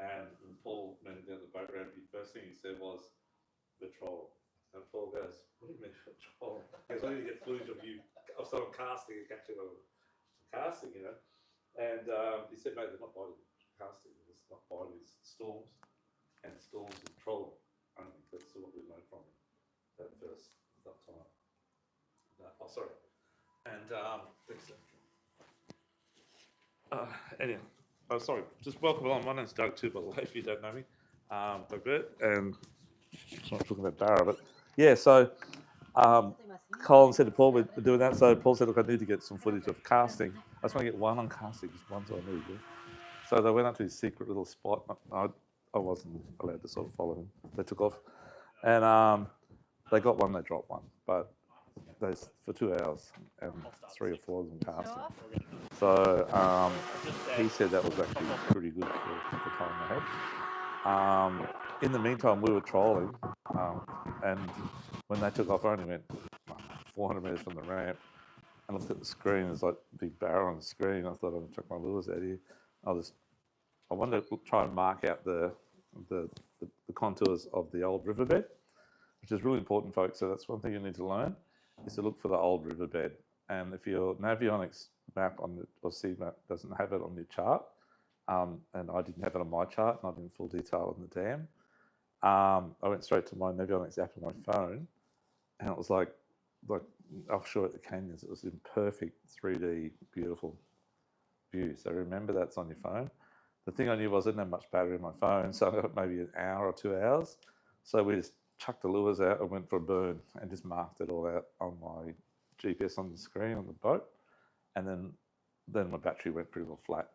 And Paul met him down the boat ramp. The first thing he said was, "We're trolling." And Paul goes, "What do you mean we're trolling?" He goes, "I need to get footage of you, of someone casting and catching on casting, you know." And he said, "Mate, they're not biting casting. It's not biting. It's storms, and storms and trolling. I think that's what we learned from him that time. No, oh, sorry. And anyway, oh, sorry. Just welcome along. My name's Doug too, by the way, if you don't know me. Dougie Burt, and I'm not talking about Barra, but yeah. So Colin said to Paul, "We're doing that." So Paul said, "Look, I need to get some footage of casting. I just want to get one on casting. Just one's all I need." Yeah? So they went up to his secret little spot. I wasn't allowed to sort of follow him. They took off, and they got one. They dropped one, but they for 2 hours, and 3 or 4 of them casting. So he said that was actually pretty good for the time they had. In the meantime, we were trolling, and when they took off, I only went 400 metres from the ramp, and looked at the screen. There's like a big barrel on the screen. I thought I'd chuck my lures out here. I wanted to try and mark out the contours of the old riverbed, which is really important, folks. So that's one thing you need to learn, is to look for the old riverbed. And if your Navionics map or C-map doesn't have it on your chart, and I didn't have it on my chart, not in full detail on the dam, I went straight to my Navionics app on my phone, and it was like offshore at the canyons. It was in perfect 3D, beautiful view. So remember that's on your phone. The thing I knew was I didn't have much battery in my phone, so I got maybe an hour or 2 hours. So we just chucked the lures out and went for a burn and just marked it all out on my GPS on the screen on the boat. And then my battery went pretty well flat.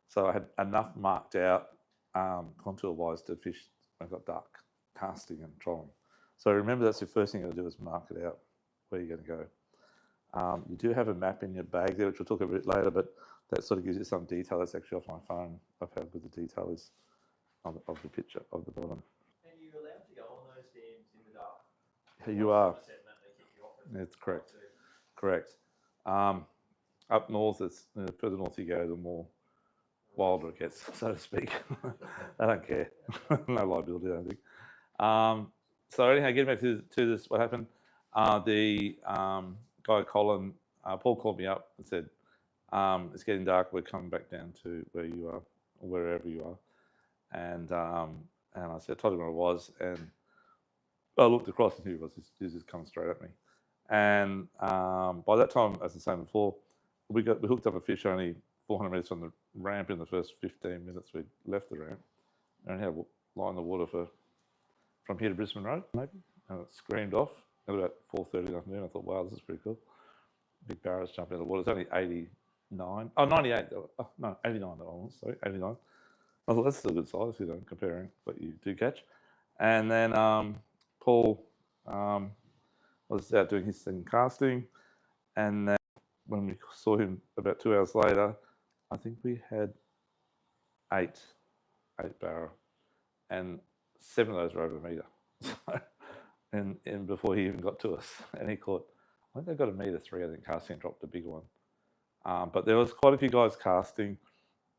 So I had enough marked out contour-wise to fish when it got dark, casting and trolling. So remember, that's the first thing you'll do is mark it out where you're going to go. You do have a map in your bag there, which we'll talk a bit later, but that sort of gives you some detail. That's actually off my phone of how good the detail is of the picture of the bottom. And you're allowed to go on those dams in the dark? You are. That's correct. Correct. Up north, it's the further north you go, the more wilder it gets, so to speak. I don't care. No liability, I don't think. So anyhow, getting back to this, what happened? The guy Colin, Paul called me up and said, "It's getting dark. We're coming back down to where you are, or wherever you are." And I said, I told him where I was, and I looked across, and he was just coming straight at me. And by that time, as I was saying before, we hooked up a fish only 400 metres from the ramp in the first 15 minutes we left the ramp, and had to lie in the water from here to Brisbane Road, maybe, and it screamed off at about 4:30 in the afternoon. I thought, wow, this is pretty cool. Big barras jumping in the water. It's only 89. Oh, 98. Oh, no, 89 that one was. Sorry, 89. I thought that's still a good size, you know, comparing what you do catch. And then Paul was out doing his thing casting, and then when we saw him about 2 hours later, I think we had eight barra, and 7 of those were over a metre. and before he even got to us, and he caught, I think they got 1.3 metre, I think, casting, and dropped a big one. But there was quite a few guys casting,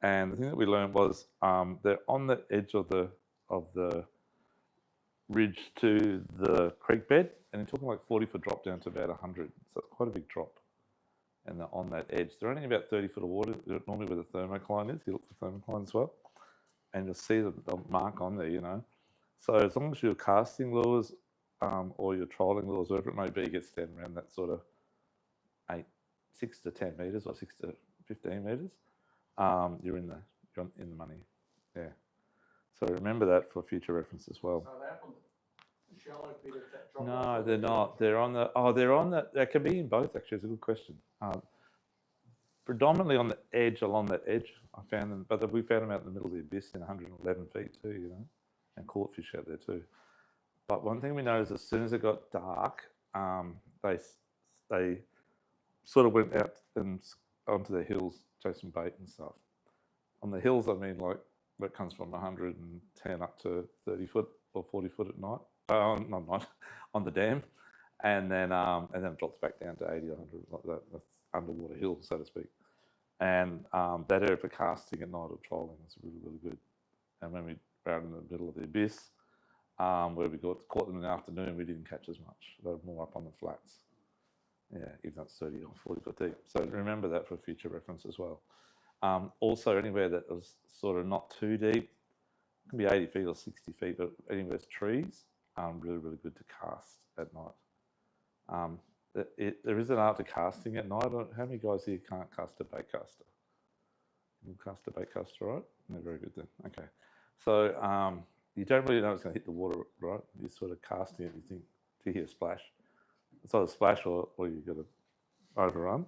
and the thing that we learned was they're on the edge of the ridge to the creek bed, and you're talking like 40-foot drop down to about 100. So it's quite a big drop. And they're on that edge. They're only about 30 foot of water, normally where the thermocline is. You look for thermocline as well, and you'll see the mark on there, you know. So as long as you're casting lures or you're trolling lures, whatever it may be, it gets down around that sort of 6 to 10 metres or 6 to 15 metres, you're in the money. Yeah. So remember that for future reference as well. So they're on the shallow bit of that drop. No, they're not. They're on the. They can be in both. Actually, it's a good question. Predominantly on the edge, along that edge, I found them, but we found them out in the middle of the abyss in 111 feet too, you know, and caught fish out there too. But one thing we noticed, as soon as it got dark, they sort of went out and onto the hills chasing bait and stuff. On the hills, I mean, like that comes from 110 up to 30 foot or 40 foot at night. Not night, on the dam, and then it drops back down to 80 or 100, like that. That's underwater hill, so to speak. And that area for casting at night or trolling is really, really good. and when we were out in the middle of the abyss, where we caught them in the afternoon, we didn't catch as much. They were more up on the flats. Yeah, even though it's 30 or 40 foot deep. So remember that for future reference as well. Also, anywhere that was sort of not too deep, it can be 80 feet or 60 feet, but anywhere there's trees, really, really good to cast at night. There is an art to casting at night. How many guys here can't cast a bait caster? You can cast a bait caster, right? No, very good then. Okay. So you don't really know it's going to hit the water, right? You're sort of casting it, you think, to hear a splash. It's either a splash or you've got to overrun.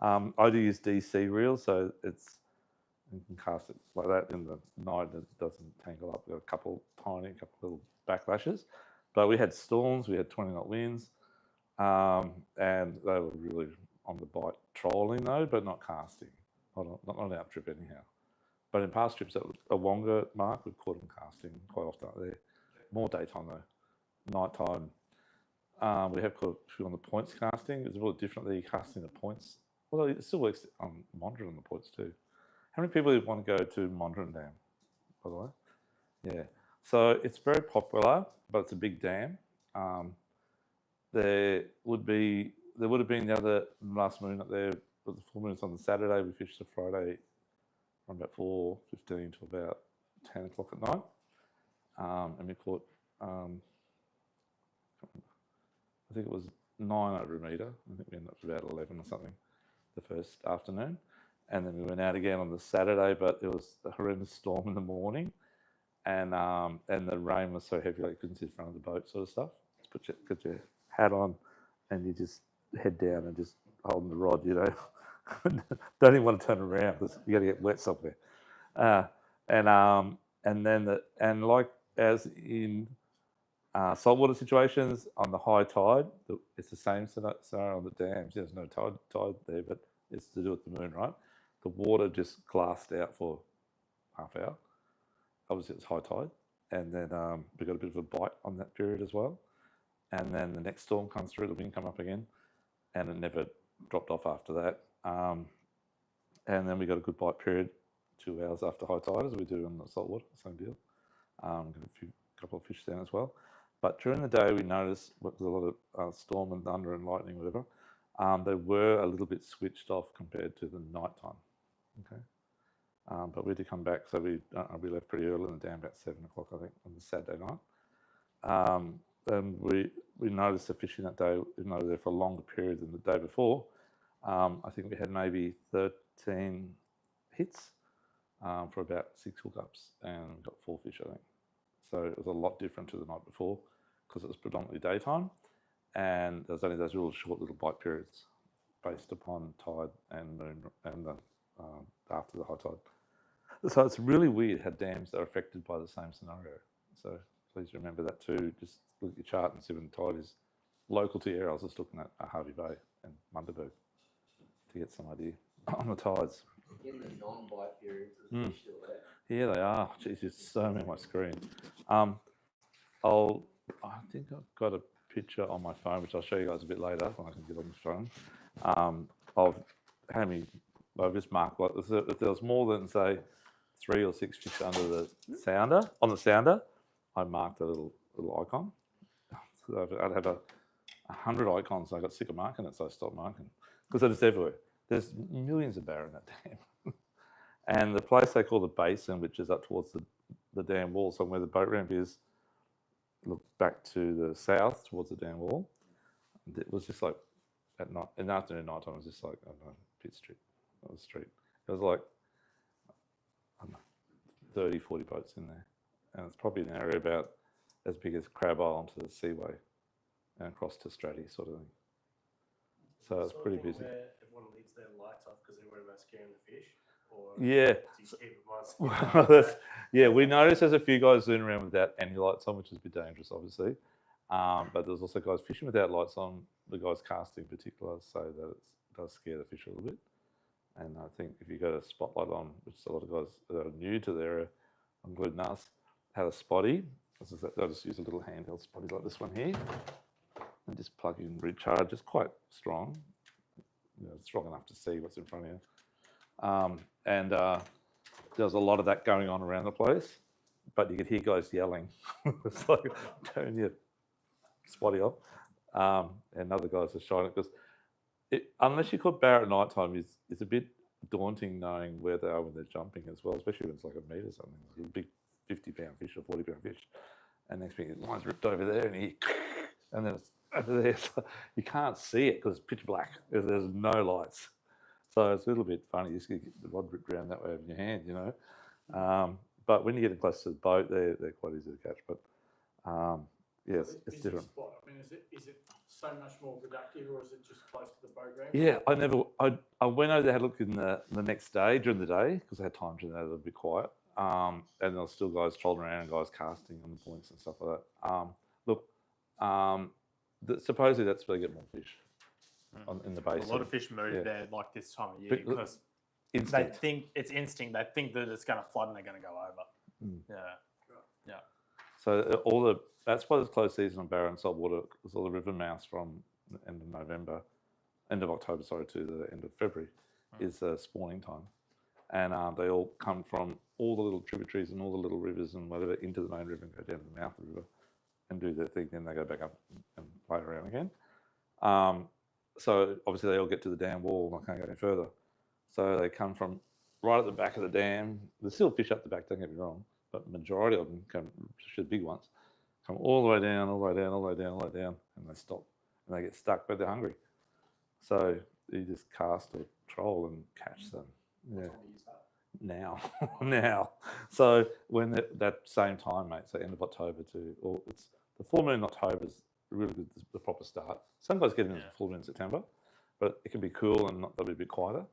I do use DC reels, so you can cast it like that in the night. It doesn't tangle up. We've got a couple little backlashes. But we had storms, we had 20-knot winds, and they were really on the bite trolling though, but not casting. Not on out trip anyhow. But in past trips, that was a Wonga mark, we've caught them casting quite often up there. More daytime though. Nighttime, we have caught a few on the points casting. It's a little different there, you're casting the points. Well, it still works on Mondrian on the points too. How many people want to go to Mondrian Dam, by the way? Yeah. So it's very popular, but it's a big dam. There would have been the other last moon up there, but the full moon's on the Saturday. We fished the Friday from about 4:15 to about 10 o'clock at night. And we caught, I think it was 9 over a metre. I think we ended up with about 11 or something the first afternoon. And then we went out again on the Saturday, but it was a horrendous storm in the morning. And the rain was so heavy, like you couldn't see in front of the boat sort of stuff. Just put your hat on and you just head down and just holding the rod, you know. Don't even want to turn around because you got to get wet somewhere. And like as in saltwater situations, on the high tide, it's the same scenario on the dams. There's no tide there, but it's to do with the moon, right? The water just glassed out for half hour. Obviously, it's high tide, and then we got a bit of a bite on that period as well. And then the next storm comes through, the wind come up again, and it never dropped off after that. And then we got a good bite period 2 hours after high tide, as we do on the saltwater, same deal. Got a couple of fish then as well. But during the day, we noticed there's a lot of storm and thunder and lightning, whatever. They were a little bit switched off compared to the night time. Okay. But we had to come back, so we left pretty early in the dam, about 7 o'clock, I think, on the Saturday night. And we noticed the fishing that day, even though we were there for a longer period than the day before. I think we had maybe 13 hits for about 6 hookups, and we got 4 fish, I think. So it was a lot different to the night before because it was predominantly daytime, and there was only those real short little bite periods based upon tide and moon and after the high tide. So it's really weird how dams are affected by the same scenario. So please remember that too. Just look at your chart and see when the tide is local to your area. I was just looking at Harvey Bay and Mundaberg to get some idea on the tides. In the non-bite periods, is the fish still there? Yeah, they are. Jeez, there's so many on my screen. I think I've got a picture on my phone, which I'll show you guys a bit later when I can get on the phone, of how many. I've just marked, like, if there was more than, say, 3 or 6 fish under the sounder, I marked a little icon. So I'd have 100 icons, and I got sick of marking it, so I stopped marking. Because they're just everywhere. There's millions of barra in that dam. And the place they call the basin, which is up towards the dam wall, so where the boat ramp is, look back to the south towards the dam wall. It was just like, at night, in the afternoon, night time, it was just like, I don't know, pit strip. On the street. It was like, I don't know, 30, 40 boats in there. And it's probably an area about as big as Crab Island to the Seaway and across to Stratty sort of thing. So it's pretty busy. Where everyone leaves their lights off because they're worried about scaring the fish? Or yeah. Do you keep Yeah, we noticed there's a few guys zooming around without any lights on, which is a bit dangerous, obviously. But there's also guys fishing without lights on, the guys casting in particular, so that it does scare the fish a little bit. And I think if you got a spotlight on, which a lot of guys that are new to the area, including us, had a spotty. They'll just use a little handheld spotty like this one here, and just plug in, recharge. It's quite strong, strong enough to see what's in front of you. there was a lot of that going on around the place, but you could hear guys yelling. It's like, turn your spotty off. And other guys are shining because unless you caught Barra at night time, it's a bit daunting knowing where they are when they're jumping as well, especially when it's like a metre or something. It's a big 50-pound fish or 40-pound fish. And next thing, the line's ripped over there and then it's over there. So you can't see it because it's pitch black. There's no lights. So it's a little bit funny. You just get the rod ripped around that way over your hand, you know. But when you're getting close to the boat, they're quite easy to catch. But yes, it's different. Spot, I mean, is it so much more productive, or is it just close to the program? Yeah, I went over there, had a look in the next day during the day because I had time during the day. They were a bit quiet, and there were still guys trolling around and guys casting on the points and stuff like that. Supposedly that's where they get more fish in the basin. A lot of fish move there like this time of year But- because Instinct. they think it's instinct. They think that it's going to flood and they're going to go over. Yeah. So that's why there's closed season on Barra and saltwater, because all the river mouths from the end of October, to the end of February is spawning time. And they all come from all the little tributaries and all the little rivers and whatever into the main river and go down to the mouth of the river and do their thing. Then they go back up and play around again. So obviously they all get to the dam wall and I can't go any further. So they come from right at the back of the dam. There's still fish up the back, don't get me wrong, but the majority of them come, the big ones, come all the way down, all the way down, all the way down, all the way down, and they stop and they get stuck, but they're hungry. So you just cast or troll and catch them. Yeah. Now. So when that same time, mate, so end of October it's the full moon in October is really good, the proper start. Some guys get in the full moon in September, but it can be cool and they'll be a bit quieter.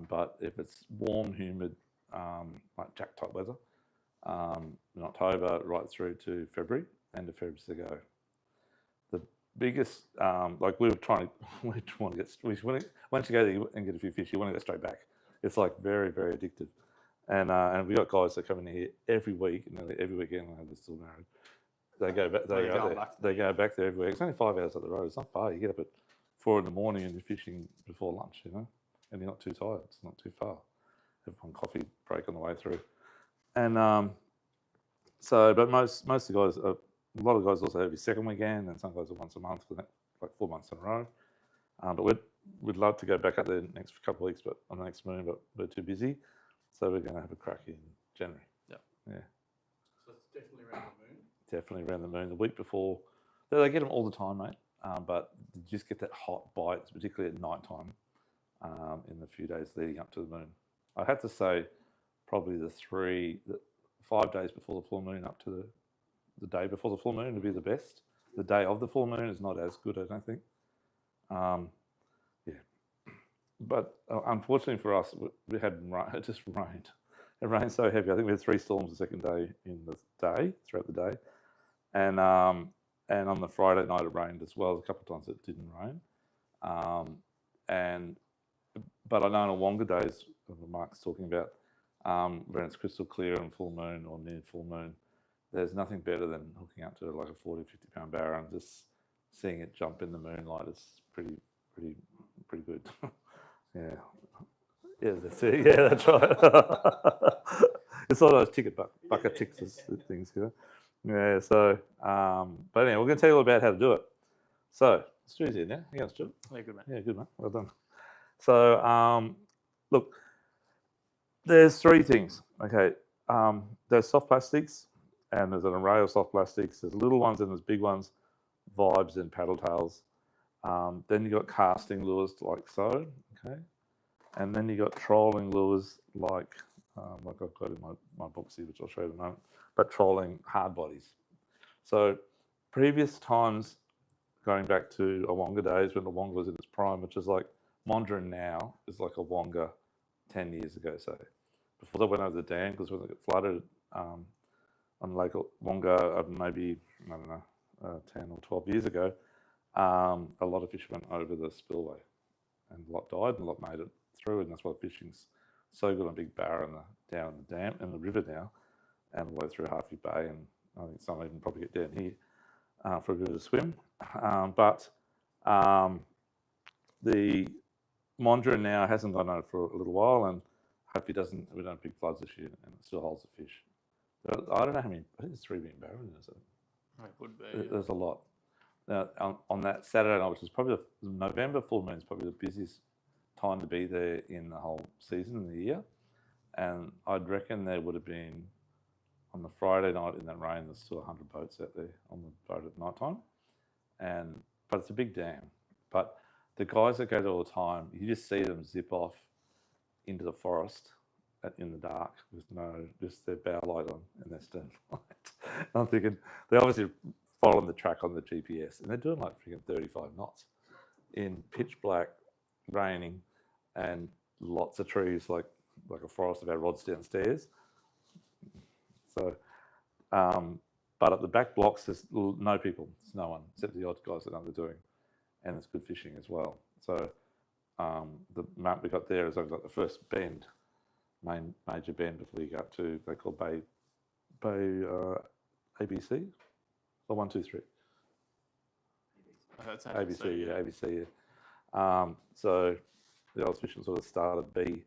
But if it's warm, humid, like Jack type weather, in October right through to February, end of February to go. The biggest, like we want to get, once you go there and get a few fish, you want to go straight back. It's like very, very addictive. And we got guys that come in here every week, nearly every weekend. They're still married. They go back. They go back there every week. It's only 5 hours up the road. It's not far. You get up at 4 a.m. and you're fishing before lunch, you know, and you're not too tired. It's not too far. Have one coffee break on the way through, and but most of the guys, a lot of guys also have your second weekend, and some guys are once a month for like 4 months in a row. But we'd love to go back up there next couple of weeks, but on the next moon, but we're too busy, so we're going to have a crack in January. Yeah. So it's definitely around the moon. Definitely around the moon. The week before, they get them all the time, mate. But you just get that hot bite, particularly at night time, in the few days leading up to the moon. I had to say, probably the 5 days before the full moon up to the day before the full moon would be the best. The day of the full moon is not as good, I don't think. But unfortunately for us, we had it just rained. It rained so heavy. I think we had 3 storms the second day throughout the day, and on the Friday night it rained as well. A couple of times it didn't rain, but I know on Wonga days, Mark's talking about, when it's crystal clear and full moon or near full moon, there's nothing better than hooking up to like a 40, 50 pound barra and just seeing it jump in the moonlight. It's pretty good. Yeah, that's it. Yeah, that's right. It's all those bucket tickets things, you know. Yeah, so, but anyway, we're going to tell you all about how to do it. So, Stu's here now. Yeah, Stu. Yeah, good man. Yeah, good man. Well done. So, look, there's 3 things. Okay, there's soft plastics, and there's an array of soft plastics. There's little ones and there's big ones, vibes and paddle tails. Then you got casting lures like so. Okay, and then you got trolling lures like I've got in my books here, which I'll show you in a moment. But trolling hard bodies. So previous times, going back to Awonga days when the Wonga was in its prime, which is like Mondrian now is like a Wonga 10 years ago. So before they went over the dam, because when they got flooded on Lake Wonga, maybe, I don't know, 10 or 12 years ago, a lot of fish went over the spillway, and a lot died, and a lot made it through, and that's why the fishing's so good on Big Barra down in the dam and the river now, and all the way through Harvey Bay, and I think some even probably get down here for a bit of a swim. But the Mondrian now hasn't gone over for a little while, and hopefully we don't have big floods this year and it still holds the fish. I don't know how many, I think there's 3 being Barra in there. So It would be. there's a lot. Now, on that Saturday night, which is probably November full moon, is probably the busiest time to be there in the whole season in the year. And I'd reckon there would have been, on the Friday night in that rain, there's still 100 boats out there on the boat at night time. But it's a big dam. But the guys that go there all the time, you just see them zip off into the forest in the dark with just their bow light on and their stern light. I'm thinking, they're obviously following the track on the GPS and they're doing like freaking 35 knots in pitch black, raining, and lots of trees, like a forest of our rods downstairs. So, but at the back blocks, there's no people, there's no one, except the odd guys that know what they're doing. And it's good fishing as well. So the map we got there is I've got the first bend, major bend before you go up to, they call Bay ABC, or 1, 2, 3. That's ABC, yeah, ABC, yeah. So the old fishing sort of start at B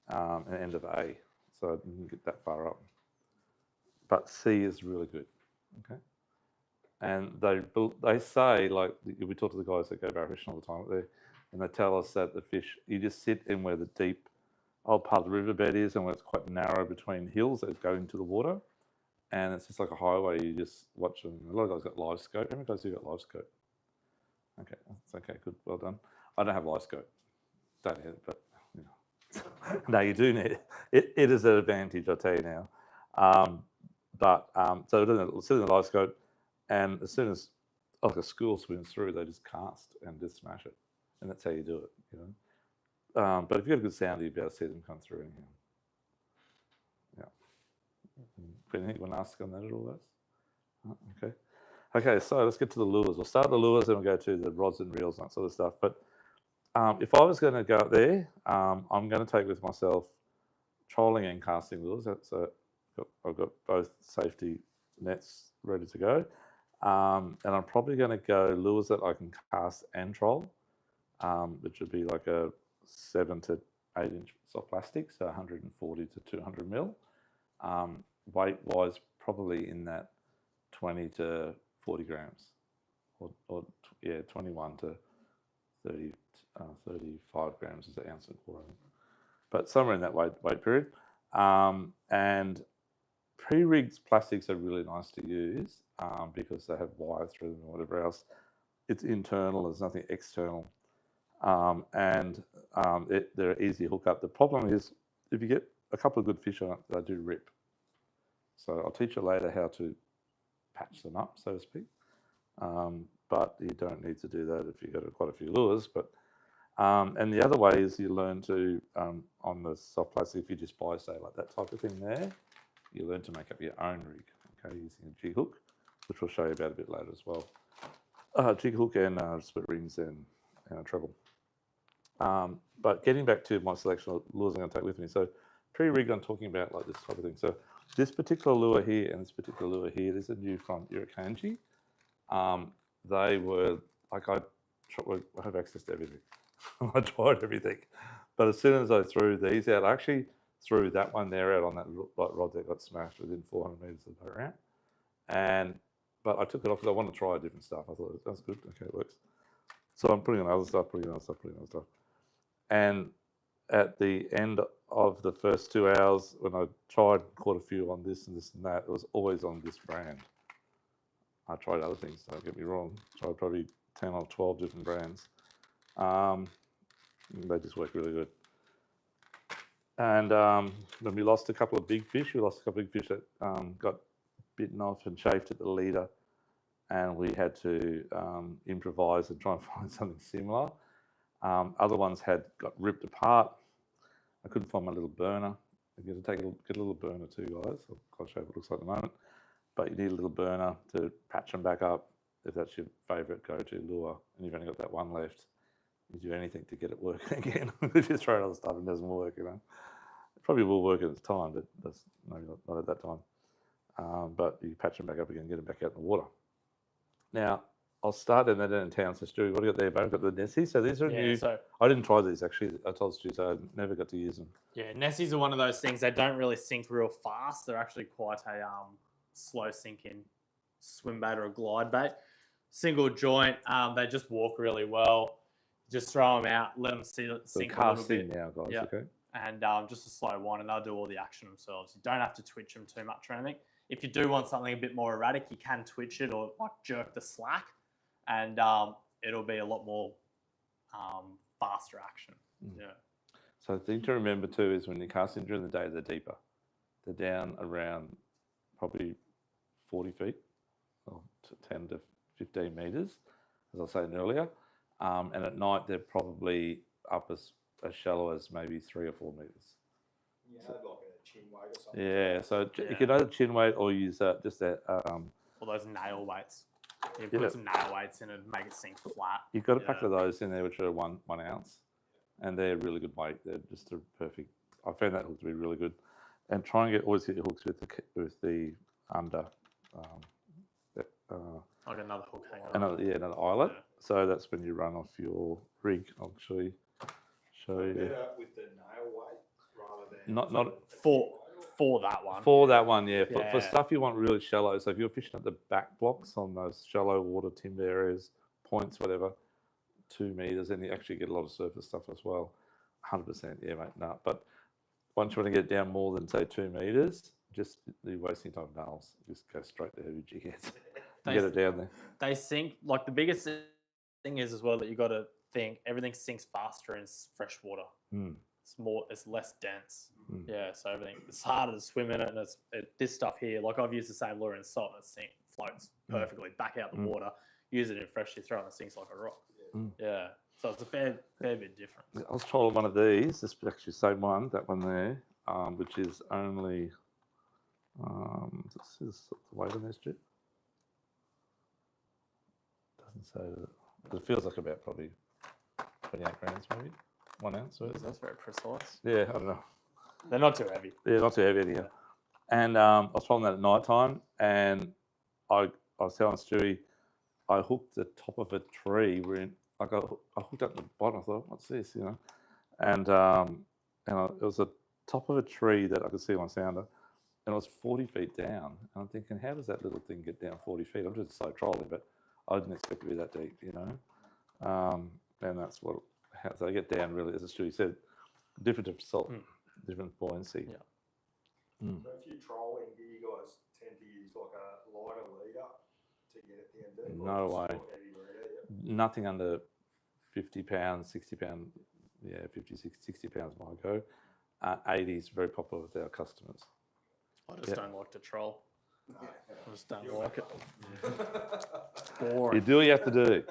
and end of A, so you can get that far up. But C is really good, okay? And they say, like, we talk to the guys that go barra fishing all the time there, and they tell us that the fish, you just sit in where the deep old part of the riverbed is and where it's quite narrow between hills that go into the water. And it's just like a highway, you just watch them. A lot of guys got live scope. How many guys do got live scope? Okay, that's okay, good, well done. I don't have live scope. Don't need it, but you know. No, you do need it. It is an advantage, I'll tell you now. So it sit in the live scope, and as soon as like a school swims through, they just cast and just smash it, and that's how you do it, you know. But if you got a good sound, you'll be able to see them come through anyhow. Yeah. Anything you want to ask on that at all, guys? Okay. Okay, so let's get to the lures. We'll start the lures, and we'll go to the rods and reels and that sort of stuff. But if I was going to go out there, I'm going to take with myself trolling and casting lures. So I've got both safety nets ready to go. And I'm probably going to go lures that I can cast and troll, which would be like a 7 to 8 inch soft plastic, so 140 to 200 mil. Weight-wise, probably in that 20 to 40 grams, or 21 to 30, 35 grams is an ounce and a quarter. But somewhere in that weight period. And pre-rigged plastics are really nice to use because they have wire through them or whatever else. It's internal, there's nothing external. They're easy to hook up. The problem is if you get a couple of good fish on it, they do rip. So I'll teach you later how to patch them up, so to speak. But you don't need to do that if you've got quite a few lures. But and the other way is you learn to, on the soft plastic, if you just buy, say, like that type of thing there, you learn to make up your own rig, okay, using a jig hook, which we'll show you about a bit later as well. Jig hook and split rings and a treble. But getting back to my selection of lures I'm going to take with me. So pre-rig, I'm talking about like this type of thing. So this particular lure here and this particular lure here, these are new from Irukandji. They were, like I have access to everything. I tried everything. But as soon as I threw these out, I actually threw that one there out on that rod that got smashed within 400 metres of the boat ramp. But I took it off because I wanted to try different stuff. I thought, that's good, okay, it works. So I'm putting on other stuff, putting on other stuff. And at the end of the first 2 hours, when I tried, caught a few on this and this and that, it was always on this brand. I tried other things, don't get me wrong. Tried probably 10 or 12 different brands. They just work really good. And when we lost a couple of big fish, that got bitten off and chafed at the leader, and we had to improvise and try and find something similar. Other ones got ripped apart. I couldn't find my little burner. You have to get a little burner too, guys. I'll show you what it looks like at the moment. But you need a little burner to patch them back up if that's your favourite go-to lure, and you've only got that one left. You do anything to get it working again. You just throw other stuff and it doesn't work, you know. It probably will work at its time, but that's maybe not at that time. But you patch them back up again, get them back out in the water. Now, I'll start and then in town. So Stu, what do you got there, mate? I've got the Nessie. So these are new. So I didn't try these actually. I told Stu, so I never got to use them. yeah, Nessies are one of those things. They don't really sink real fast. They're actually quite a slow sinking swim bait or a glide bait. Single joint. They just walk really well. Just throw them out, let them sink a little Casting bit. now, guys. Yep. Okay. And just a slow one, and they'll do all the action themselves. You don't have to twitch them too much or anything. If you do want something a bit more erratic, you can twitch it or like jerk the slack, and it'll be a lot more faster action. Yeah. So the thing to remember too is when you're casting during the day, they're deeper. They're down around probably 40 feet, or 10 to 15 meters, as I was saying earlier. And at night, they're probably up as shallow as maybe 3 or 4 meters. You have like a chin weight or something. Yeah, so you can either chin weight or use just that. All those nail weights. You put some nail weights in it and make it sink flat. You've got a pack of those in there, which are 1 ounce, and they're really good weight. They're just a perfect. I found that hook to be really good, and try and always get your hooks with the under. Like another hook hanger. Another eyelet. Yeah. So that's when you run off your rig. I'll show you. Better with the nail weight rather than not for that one. For that one, yeah. For stuff you want really shallow. So if you're fishing at the back blocks on those shallow water timber areas, points, whatever, 2 meters, and you actually get a lot of surface stuff as well. 100%, yeah, mate. No, but once you want to get down more than say 2 meters, just you're wasting time with nails. Just go straight to heavy jig heads. Get it down there. They sink. Like the biggest thing is as well that you got to think everything sinks faster in fresh water. It's less dense. Yeah, so everything it's harder to swim in it, and this stuff here. Like I've used the same lure in salt, and it floats perfectly back out the water. Use it in fresh, you throw it, and it sinks like a rock. Yeah, so it's a fair bit different. I was trying one of these. This is actually the same one, that one there, which is only. This is the weight on this, Jip. So it feels like about probably 28 grams, maybe 1 ounce. That's very precise. Yeah, I don't know. They're not too heavy. Yeah, not too heavy anyhow. Yeah. And I was trying that at night time, and I was telling Stewie, I hooked the top of a tree. I hooked up the bottom. I thought, what's this, And it was the top of a tree that I could see on sounder, and it was 40 feet down. And I'm thinking, how does that little thing get down 40 feet? I'm just so trolling, but I didn't expect to be that deep, and that's so they get down really, as Stewie said, different to salt, different buoyancy. So if you're trolling, do you guys tend to use like a lighter leader to get it down deep? No way. Nothing under 50 pounds, 60 pounds. Yeah, 50, 60 pounds might go. 80 is very popular with our customers. I just don't like to troll. No. I just don't like it. Boring. You do what you have to do.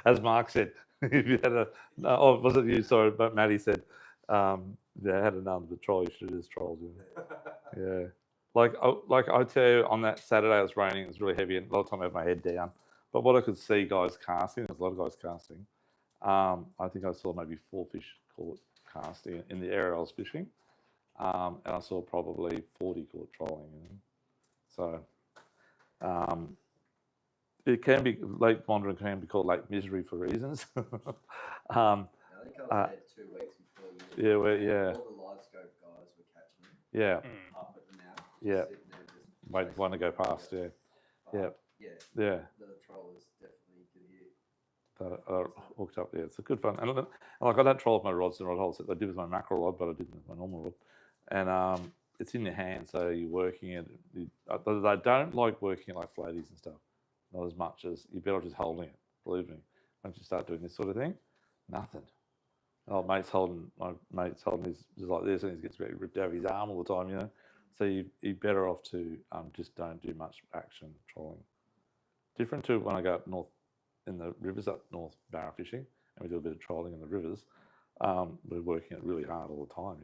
As Mark said, if you had was it you? Sorry, but Maddie said, had another troll, you should have just trolled. Yeah. Like I tell you, on that Saturday it was raining, it was really heavy, and a lot of time I had my head down. But what I could see guys casting, there's a lot of guys casting. I think I saw maybe 4 fish caught casting in the area I was fishing. And I saw probably 40 caught trolling. So it can be, Lake Wandering can be called Lake Misery for reasons. I think I was there 2 weeks before you. Yeah. All the live scope guys were catching them. Yeah. Up at the mouth. Yeah. Sitting there just Wait, want to go past, yeah. Yeah. Yeah. The trollers definitely could hear. Hooked up there. It's a good fun. And like I don't troll with my rods and rod holes. I did with my mackerel rod, but I didn't with my normal rod. And it's in your hand, so you're working it. They don't like working it like floaties and stuff. Not as much as you're better just holding it. Believe me. Once you start doing this sort of thing, nothing. My mate's holding his just like this, and he gets ripped out of his arm all the time, So you're better off to just don't do much action trolling. Different to when I go up north in the rivers up north Barra fishing, and we do a bit of trolling in the rivers. We're working it really hard all the time,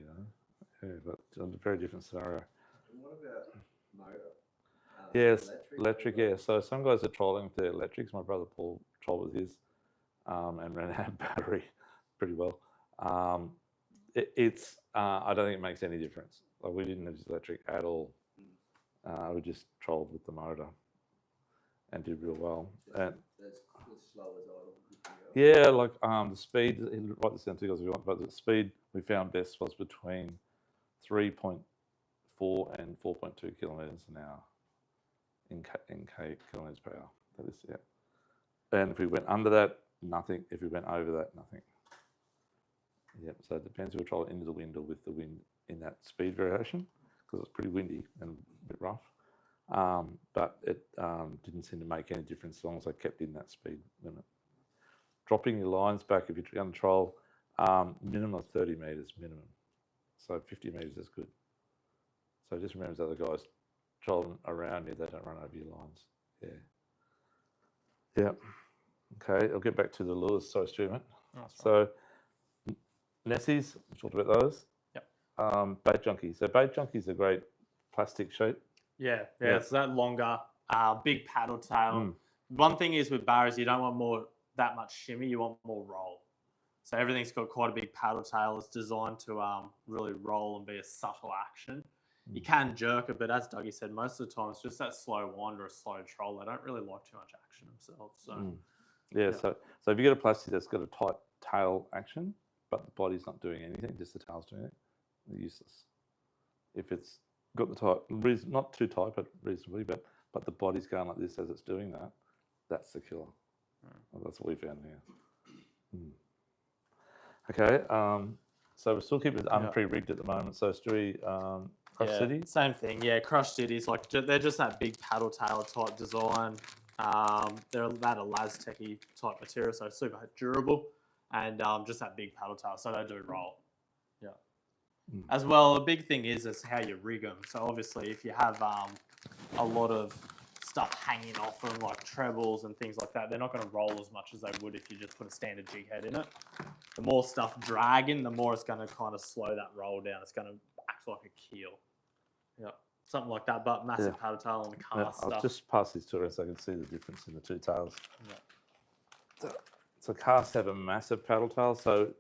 Yeah, but it's a very different scenario. And what about motor? Yes, electric, yeah. So some guys are trolling with their electrics. My brother Paul trolled with his and ran out of battery pretty well. I don't think it makes any difference. Like we didn't use electric at all. We just trolled with the motor. and did real well. And That's as slow as idle. yeah, like the speed. Write this down too, guys, if you want. But the speed we found best was between 3.4 and 4.2 kilometers an hour in kilometers per hour. That is, yeah. And if we went under that, nothing. If we went over that, nothing. Yep. So it depends if we try into the wind or with the wind in that speed variation, because it's pretty windy and a bit rough. But it didn't seem to make any difference as long as I kept in that speed limit. Dropping your lines back if you're going to troll, minimum of 30 metres minimum. So 50 metres is good. So just remember the other guys trolling around you, they don't run over your lines. Yeah. Yeah. Okay, I'll get back to the lures. Sorry, Stu, mate. So Nessies, we talked about those. Yep. Bait junkies. So bait junkies are great plastic sheet. Yeah, Yeah. it's that longer, big paddle tail. One thing is with barras, you don't want that much shimmy, you want more roll. So everything's got quite a big paddle tail. It's designed to really roll and be a subtle action. You can jerk it, but as Dougie said, most of the time it's just that slow wind or a slow troll. They don't really like too much action themselves. So yeah. So if you get a plastic that's got a tight tail action, but the body's not doing anything, just the tail's doing it, they're useless. If it's got the tight, not too tight, but reasonably, but the body's going like this as it's doing that, that's the killer. Well, that's what we found here. Okay, so we're still keeping it unpre-rigged at the moment. So Stewie, Crush City? Same thing, yeah. Crush Cities, like they're just that big paddle tail type design. They're that elastec-y type material, so super durable, and just that big paddle tail, so they do roll. Yeah. As well, a big thing is how you rig them. So obviously, if you have a lot of stuff hanging off them, like trebles and things like that, they're not going to roll as much as they would if you just put a standard jig head in it. The more stuff dragging, the more it's going to kind of slow that roll down. It's going to act like a keel. Yeah, something like that, but massive paddle tail and cast stuff. I'll just pass these to her so I can see the difference in the two tails. Yeah. So casts have a massive paddle tail, so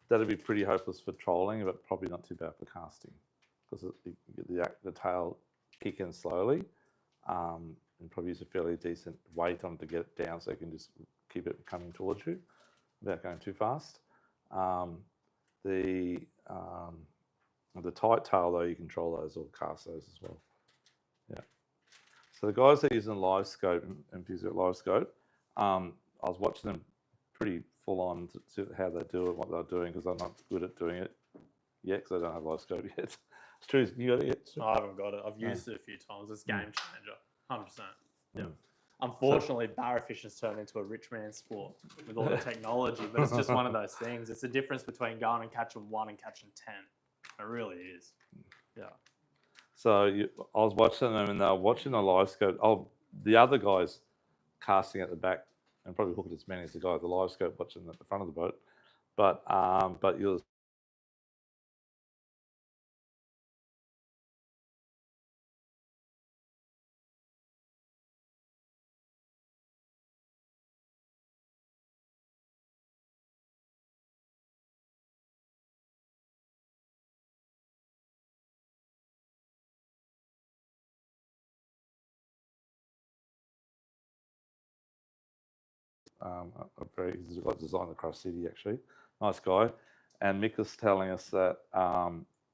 that'd be pretty hopeless for trolling, but probably not too bad for casting, because you get the tail kick in slowly, and probably use a fairly decent weight on it to get it down so you can just keep it coming towards you without going too fast. The tight tail, though, you control those or cast those as well. Yeah. So the guys that are using live scope and use it live scope, I was watching them pretty full on to see how they do it, what they're doing, because I'm not good at doing it yet because I don't have live scope yet. It's true. You got it yet? I haven't got it. I've used it a few times. It's game changer, 100%. Yeah. Unfortunately, barra fishing's turned into a rich man's sport with all the technology, but it's just one of those things. It's the difference between going and catching 1 and catching 10. It really is. Yeah. So I was watching them and they were watching the live scope. The other guys casting at the back and probably hooked as many as the guy at the live scope watching at the front of the boat. But you're he's got designed the Crush City actually, nice guy. And Mick was telling us that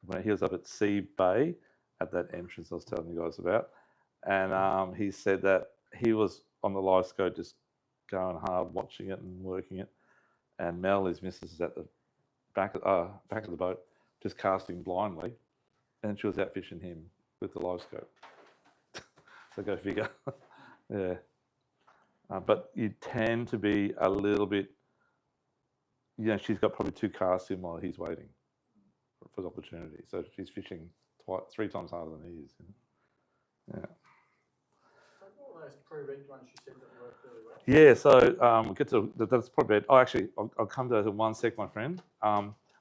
when he was up at Sea Bay at that entrance I was telling you guys about, and he said that he was on the live scope just going hard, watching it and working it, and Mel, his missus, is at the back of the boat, just casting blindly, and she was out fishing him with the live scope. So go figure. Yeah. But you tend to be a little bit, she's got probably 2 casts in while he's waiting for the opportunity. So she's fishing 3 times harder than he is. Yeah. All those pre-rigged ones you said that work really well. Yeah, so we'll get to that's probably it. Actually, I'll come to that in one sec, my friend.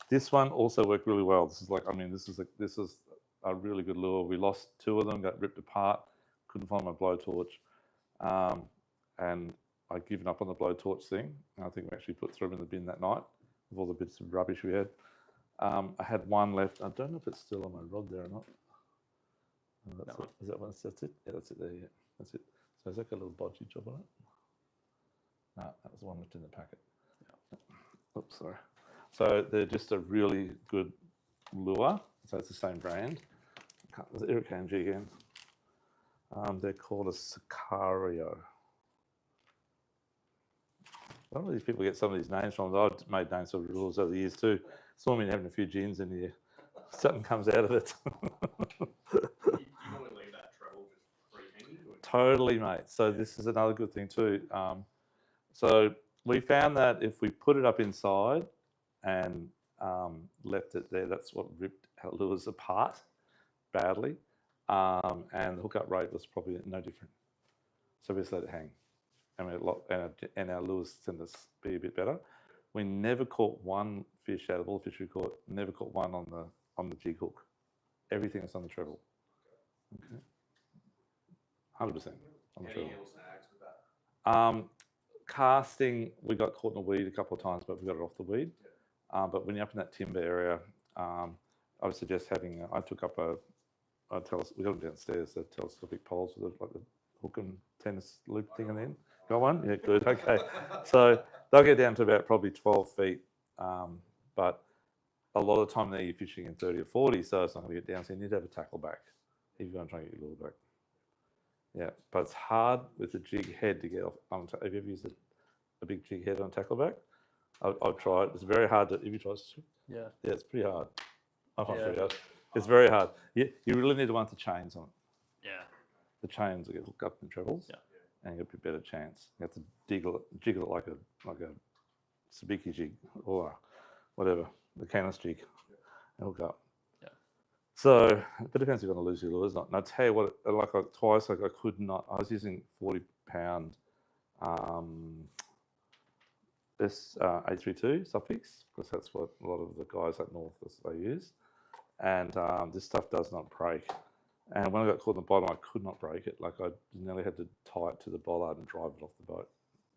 This one also worked really well. This is a really good lure. We lost 2 of them, got ripped apart, couldn't find my blowtorch. And I'd given up on the blowtorch thing. And I think we actually put 3 in the bin that night with all the bits of rubbish we had. I had 1 left. I don't know if it's still on my rod there or not. Is that one? That's it? Yeah, that's it there. Yeah, that's it. So has that got a little bodgy job on it? No, that was the one left in the packet. Oops, sorry. So they're just a really good lure. So it's the same brand. There's Eric and G again. They're called a Sicario. I don't know where these people get some of these names from. I've made names for lures over the years too. Saw me having a few gins in here. Something comes out of it. You normally leave that treble just free hanging? Totally, mate. So this is another good thing too. So we found that if we put it up inside and left it there, that's what ripped our lures apart badly. And the hookup rate was probably no different. So we just let it hang. And our lures tend to be a bit better. We never caught one fish out of all the fish we caught, never caught one on the jig hook. Everything is on the treble. Okay. 100% on the How do you treble. handle snags with that? Casting, we got caught in a weed a couple of times, but we got it off the weed. But when you're up in that timber area, I would suggest having, I took up we got them downstairs, the telescopic poles with like the hook and tennis loop thing in the end. Got one? Yeah, good, okay. So they'll get down to about probably 12 feet, but a lot of the time you're fishing in 30 or 40, so it's not going to get down, so you need to have a tackle back if you're going to try and get your lure back. Yeah, but it's hard with the jig head to get off. Have you ever used a big jig head on tackle back? I've tried. It's very hard to, if you try to, Yeah. Yeah, it's pretty hard. I find it's Yeah. pretty hard. It's very hard. You really need to want the chains on it. Yeah. The chains will get hooked up in the trebles, Yeah. and you get a better chance. You have to jiggle it like a sabiki jig or whatever, the canis jig, and hook up. Yeah. So it depends if you're going to lose your lures or not. And I tell you what, twice I could not. I was using 40-pound this 832 suffix because that's what a lot of the guys up north they use. And this stuff does not break. And when I got caught in the bottom, I could not break it. Like I nearly had to tie it to the bollard and drive it off the boat.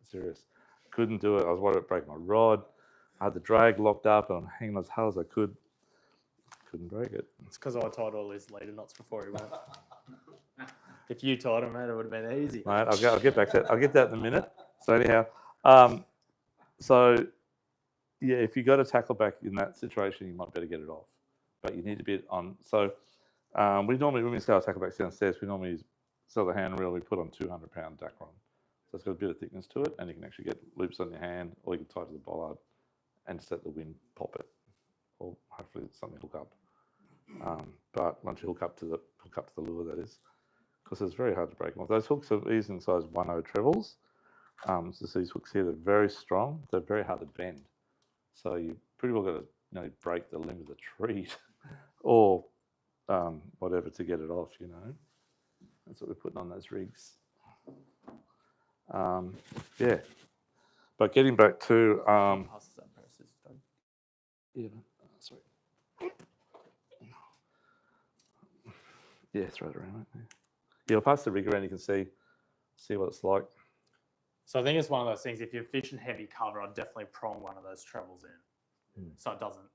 Serious. Couldn't do it. I was worried about breaking my rod. I had the drag locked up and I'm hanging as hard as I could. Couldn't break it. It's because I tied all his leader knots before he went. If you tied him, man, it would have been easy. Right, I'll get back to that. I'll get that in a minute. So anyhow, so yeah, if you got a tackle back in that situation, you might better get it off. But you need to be on. So we normally, when we sell tackle backs downstairs, we normally sell the hand reel. We put on 200-pound Dacron. So it's got a bit of thickness to it, and you can actually get loops on your hand, or you can tie to the bollard and just let the wind pop it, or hopefully something hook up. But once you hook up to the lure, that is, because it's very hard to break them off. Those hooks are using size 1/0 trebles. So these hooks here, they're very strong. They're very hard to bend. So you pretty well got to break the limb of the tree or whatever to get it off, That's what we're putting on those rigs. Yeah. But getting back to... Passes that pair of scissors, Doug. yeah, sorry. Yeah, throw it around. Yeah, I'll pass the rig around. You can see what it's like. So I think it's one of those things, if you're fishing heavy cover, I'd definitely prong one of those trebles in. So it doesn't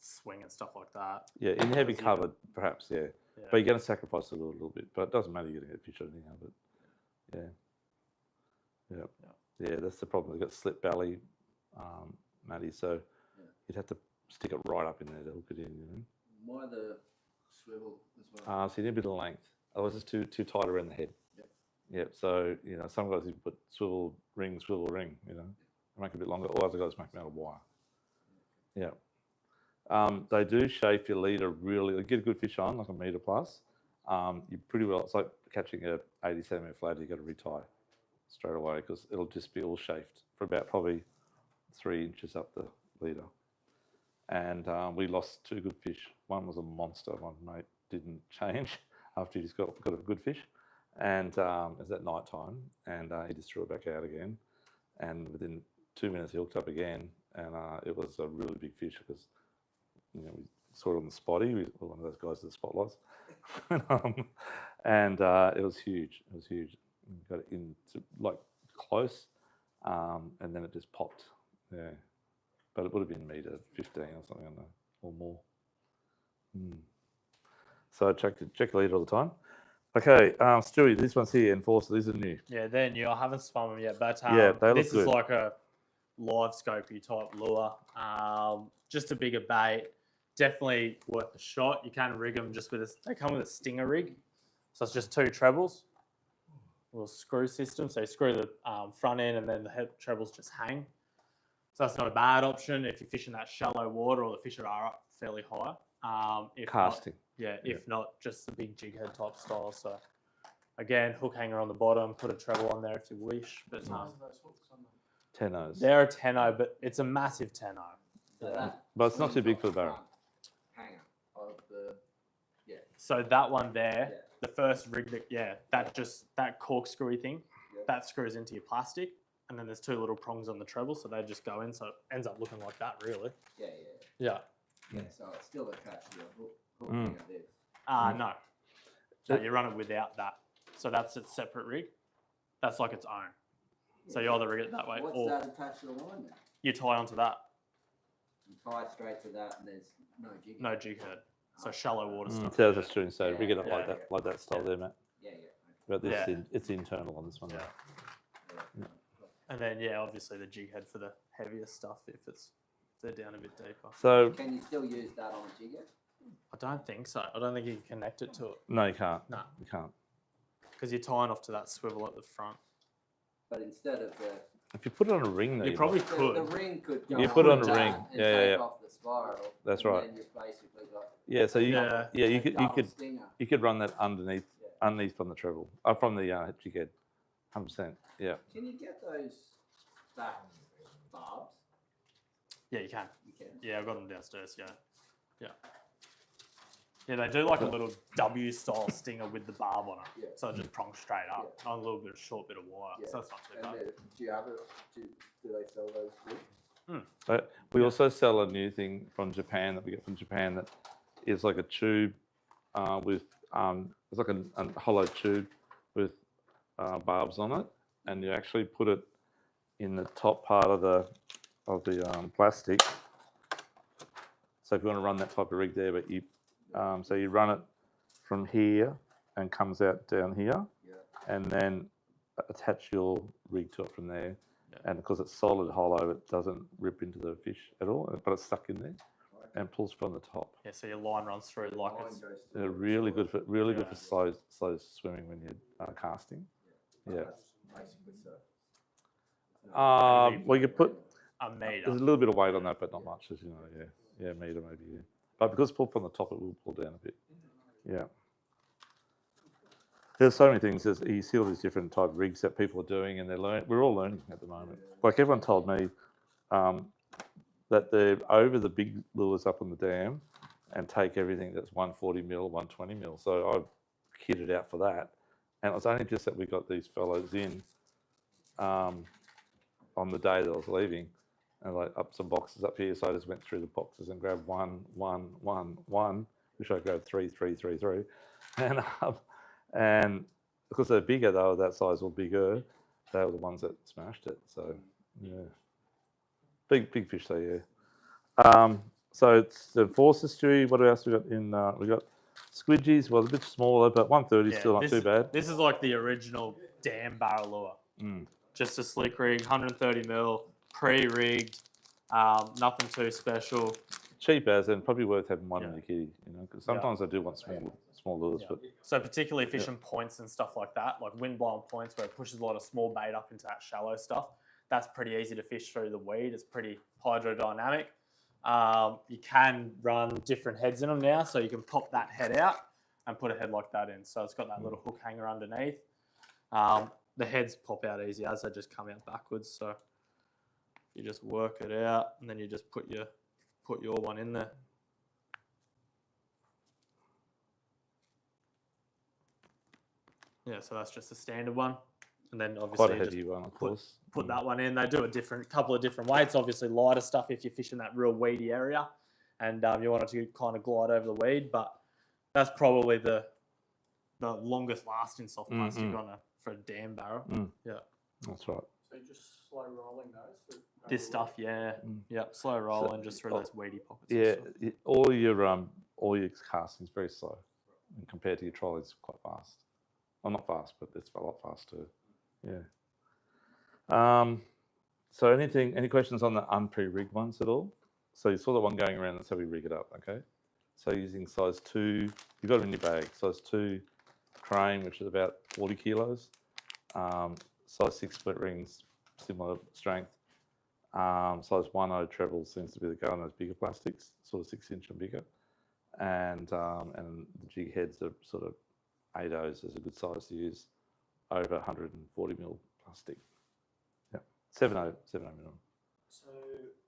swing and stuff like that. Yeah, in heavy cover, perhaps, yeah. Yeah. But you're going to sacrifice a little bit. But it doesn't matter, you're going to get fish anyhow. But yeah, that's the problem. They've got slip belly, Matty. So you'd have to stick it right up in there to hook it in. Why the swivel as well? So you need a bit of length. Otherwise, it's too tight around the head. Yep. So some guys put swivel ring, make it a bit longer. Or other guys make them out of wire. Yeah. They do shape your leader really. Get a good fish on, like a metre plus. You pretty well. It's like catching a 80 centimetre flathead. You got to retie straight away because it'll just be all chafed for about probably 3 inches up the leader. And we lost 2 good fish. One was a monster. One mate didn't change after he just got a good fish. And it was at night time, and he just threw it back out again. And within 2 minutes, he hooked up again, and it was a really big fish because we saw it on the spotty. We were one of those guys with the spotlights, and it was huge. It was huge. We got it into like close, and then it just popped. Yeah, but it would have been metre 15 or something or more. So I check the leader all the time. Okay, Stewie, this one's here, Enforcer. These are new. Yeah, they're new. I haven't spun them yet, but Yeah, they look this is good. like a live scopey type lure. Just a bigger bait. Definitely worth a shot. You can rig them just with a, they come with a stinger rig. So it's just 2 trebles. Little screw system. So you screw the front end and then the head trebles just hang. So that's not a bad option if you're fishing that shallow water or the fish that are up fairly high. If Casting. Not, if not, just the big jig head type style. So again, hook hanger on the bottom, put a treble on there if you wish. But Those hooks on the Tenos. they're a 10-0, but it's a massive 10-0. So that But it's not too swings big off for the barrel. front Hanger of the, So that one there, Yeah. the first rig that corkscrewy thing, Yeah. that screws into your plastic, and then there's 2 little prongs on the treble, so they just go in, so it ends up looking like that, really. yeah. Yeah. Yeah, so it's still attached to the hook Mm. hanger this. No. No, you run it without that. So that's its separate rig. That's like its own. So you either rig it that way, What's or that attached to the line then? you tie onto that. You tie it straight to that and there's no jig. No jig head. So shallow water stuff. So that's true. So rig it up Yeah, like that style there, Matt. Yeah. But this Yeah. it's internal on this one. Yeah. And then obviously the jig head for the heavier stuff if they're down a bit deeper. So Can you still use that on a jigger? I don't think so. I don't think you can connect it to it. no, you can't. No. You can't. Because you're tying off to that swivel at the front. But instead of the If you put it on a ring, though, You probably the could. ring could go You put it on with a ring. that and Yeah. take off the spiral. That's and right. Then you've basically got Yeah. So you Yeah. you a could double stinger. you could run that underneath Yeah. from the treble, from the jig head, 100%. Yeah. Can you get those back barbs? Yeah, you can. You can. Yeah, I've got them downstairs. Yeah. Yeah, they do like a little W style stinger with the barb on it. Yeah. So it just prongs straight up. On a little bit of short bit of wire. Yeah. So that's not too And bad. then, do you have it? Do they sell those too? But we also sell a new thing from Japan that we get from Japan that is like a tube with it's like a hollow tube with barbs on it, and you actually put it in the top part of the plastic. So if you want to run that type of rig there, but you so you run it from here and comes out down here, Yeah. and then attach your rig to it from there. Yeah. And because it's solid hollow, it doesn't rip into the fish at all, but it's stuck in there and pulls from the top. Yeah, so your line runs through like Mine it's. goes They're through really good for Yeah. slow swimming when you're casting. Yeah. That's basically so. Well, you could put A meter. there's a little bit of weight on that, but not much, as you know. Yeah, meter maybe. Yeah, but because it's pulled from the top, it will pull down a bit. Yeah. There's so many things. You see all these different type of rigs that people are doing, and we're all learning at the moment. Like everyone told me that they're over the big lures up on the dam and take everything that's 140 mil, 120 mil. So I've kitted out for that, and it was only just that we got these fellows in on the day that I was leaving, and like up some boxes up here. So I just went through the boxes and grabbed one, which I grabbed three, and because they're bigger, they were that size or bigger, they were the ones that smashed it. So yeah, big fish though. Yeah. So it's the Enforcer, Stewie. What else we got in? We got squidgies. Was a bit smaller, but 130 is still not too bad. This is like the original dam barrel lure. Just a slick rig, 130 mil, pre-rigged, nothing too special. Cheap as, and probably worth having one in Yeah. the kitty. Because sometimes I do want small lures, but So particularly fishing points and stuff like that, like wind-blown points where it pushes a lot of small bait up into that shallow stuff. That's pretty easy to fish through the weed. It's pretty hydrodynamic. You can run different heads in them now, so you can pop that head out and put a head like that in. So it's got that little hook hanger underneath. The heads pop out easy as they just come out backwards. So you just work it out, and then you just put your one in there. Yeah, so that's just a standard one, and then obviously quite a you just heavy one, of course. put that one in. They do a couple of different weights. Obviously, lighter stuff if you're fishing that real weedy area, and you want it to kind of glide over the weed. But that's probably the longest lasting soft plastic for a dam barrel. Yeah, That's right. So you're just slow rolling those? this stuff, yeah, slow rolling just through those weedy pockets. and Yeah, stuff. all your casting is very slow, and compared to your trolley, it's quite fast. I'm not fast, but it's a lot faster. Yeah. So any questions on the unpre-rigged ones at all? So you saw the one going around. That's how we rig it up. Okay. So using size 2, you've got it in your bag. Size 2 crane, which is about 40 kilos. Size 6 split rings, similar strength. Size 1/0 treble seems to be the go on those bigger plastics, sort of 6-inch and bigger. And the jig heads are sort of 8/0s is a good size to use over 140 mil plastic. Yeah, 7/0 minimum. So,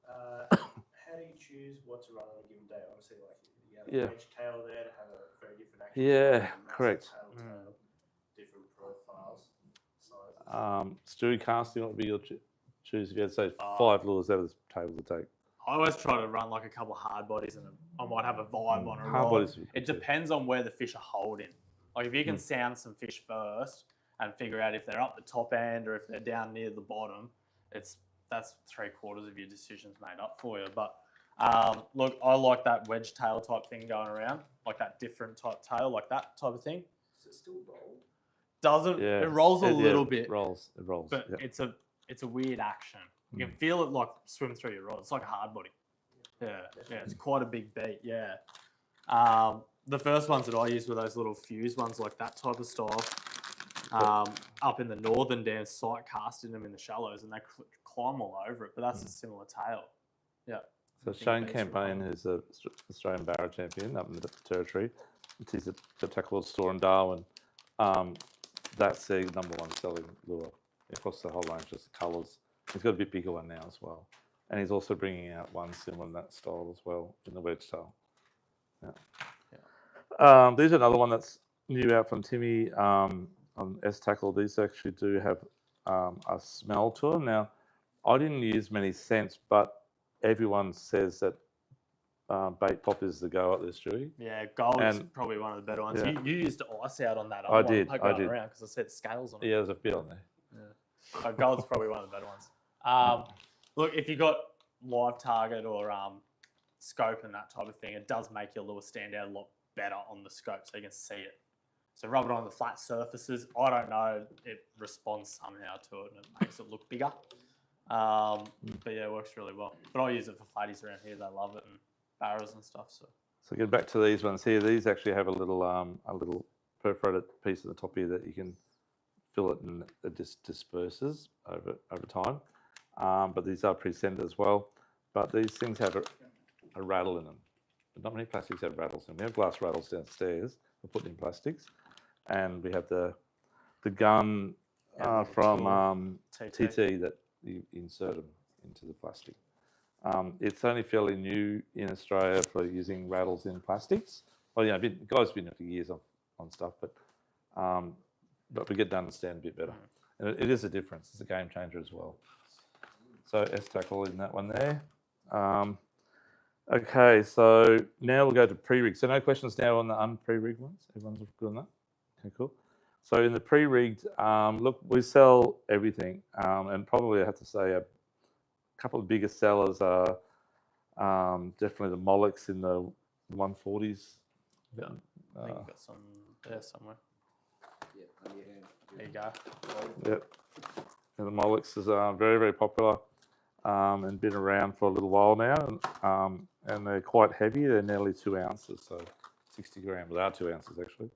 how do you choose what to run on a given day? Obviously, like you have a wedge tail there to have a very different action. Yeah, massive correct. tail, different profiles, sizes. Stewie casting, what would be your choose if you had to say 5 lures out of the table to take? I always try to run like a couple of hard bodies, and I might have a vibe on a Hard rod. bodies. It depends on where the fish are holding. Like if you can sound some fish first and figure out if they're up the top end or if they're down near the bottom, that's 3/4 of your decisions made up for you. But look, I like that wedge tail type thing going around, like that different type tail, like that type of thing. Does it still roll? Doesn't Yeah. it rolls a little It bit, rolls. It rolls. but yeah. it's a weird action. You can feel it like swim through your rod. It's like a hard body. Yeah, it's quite a big beat. Yeah. The first ones that I used were those little fuse ones, like that type of style. Up in the northern dams, sight casting them in the shallows, and they climb all over it. But that's a similar tail. Yeah. So Shane Campaign, who's an Australian Barra champion up in the territory, he's a tackle store in Darwin. That's the #1 selling lure across the whole range, just the colours. He's got a bit bigger one now as well. And he's also bringing out one similar in that style as well, in the wedge tail. Yeah. These are another one that's new out from Timmy on S-Tackle. These actually do have a smell to them. Now, I didn't use many scents, but everyone says that bait pop is the go at this, Stewie. Yeah, gold is probably one of the better ones. Yeah. You used ice out on that. I did. Because I said scales on it. Yeah, there's a bit on there. Yeah. Gold's probably one of the better ones. Look, if you got live target or scope and that type of thing, it does make your lure stand out a lot better on the scope, so you can see it. So rub it on the flat surfaces. I don't know, it responds somehow to it and it makes it look bigger. But yeah, it works really well. But I use it for flatties around here. They love it, and barras and stuff. So get back to these ones here. These actually have a little perforated piece at the top here that you can fill it and it just disperses over time. But these are pre-scented as well. But these things have a rattle in them. But not many plastics have rattles in them. We have glass rattles downstairs. We're putting in plastics. And we have the gun from TT that you insert them into the plastic. It's only fairly new in Australia for using rattles in plastics. Well, yeah, the guys have been doing it for years on stuff, but we get to understand a bit better. And it is a difference. It's a game changer as well. So S-Tackle in that one there. Okay, so now we'll go to pre-rigged. So no questions now on the unpre-rigged ones? Everyone's good on that? Okay, cool. So in the pre-rigged, look, we sell everything. And probably I have to say a couple of bigger sellers are definitely the Mollucks in the 140s. I think you've got some there somewhere. Yeah, on your hand. There you go. Yep. And the Mollucks is very, very popular and been around for a little while now. And they're quite heavy. They're nearly 2 ounces, so 60 grams. They are 2 ounces actually.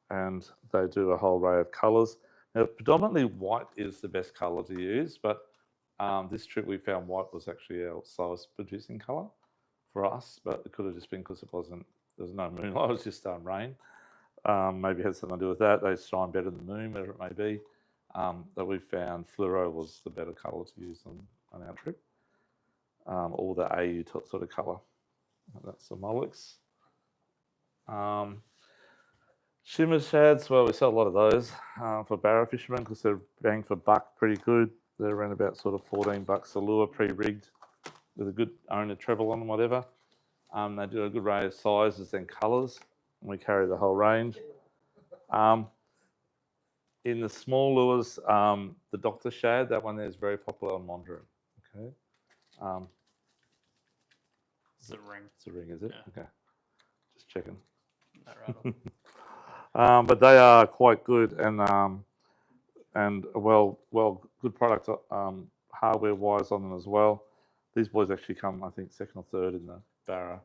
And they do a whole array of colours. Now, predominantly white is the best colour to use, but this trip we found white was actually our slowest producing colour for us, but it could have just been because there was no moonlight, it was just rain. Maybe it had something to do with that. They shine better than the moon, whatever it may be. That we found fluoro was the better colour to use on our trip. Or the AU sort of colour. That's the Mollucks. Shimmer shads, well, we sell a lot of those for barra fishermen because they're bang for buck pretty good. They're around about sort of $14 a lure, pre-rigged with a good owner treble on them, whatever. They do a good array of sizes and colours, and we carry the whole range. In the small lures, the Dr. Shad, that one there is very popular on Mondrian. Okay. It's a ring. It's a ring, is it? Yeah. Okay. Just checking. That rattle. But they are quite good and good product hardware wise on them as well. These boys actually come, I think, second or third in the Barra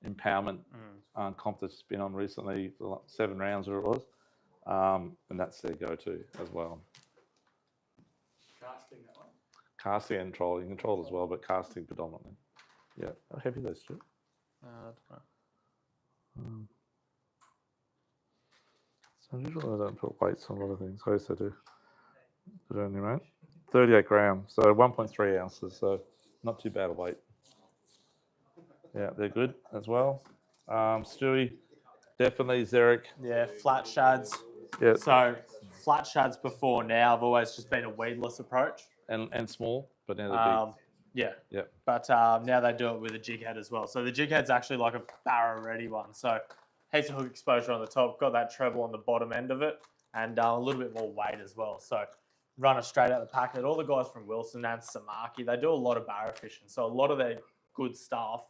empowerment comp that's been on recently, for like 7 rounds or it was, and that's their go-to as well. Casting that one. Casting and trolling, troll as well, but casting predominantly. Yeah, how heavy those two? So usually I don't put weights on a lot of things. I used to do. But anyway, 38 grams, so 1.3 ounces, so not too bad a weight. Yeah, they're good as well. Stewie, definitely Xeric. Yeah, flat shads. Yeah, So flat shads before now have always just been a weedless approach. and small, but now they're big. Yeah. Yep. But now they do it with a jig head as well. So the jig head's actually like a Barra ready one. So heaps of hook exposure on the top, got that treble on the bottom end of it, and a little bit more weight as well. So run it straight out the packet. All the guys from Wilson and Samaki, they do a lot of Barra fishing. So a lot of their good stuff,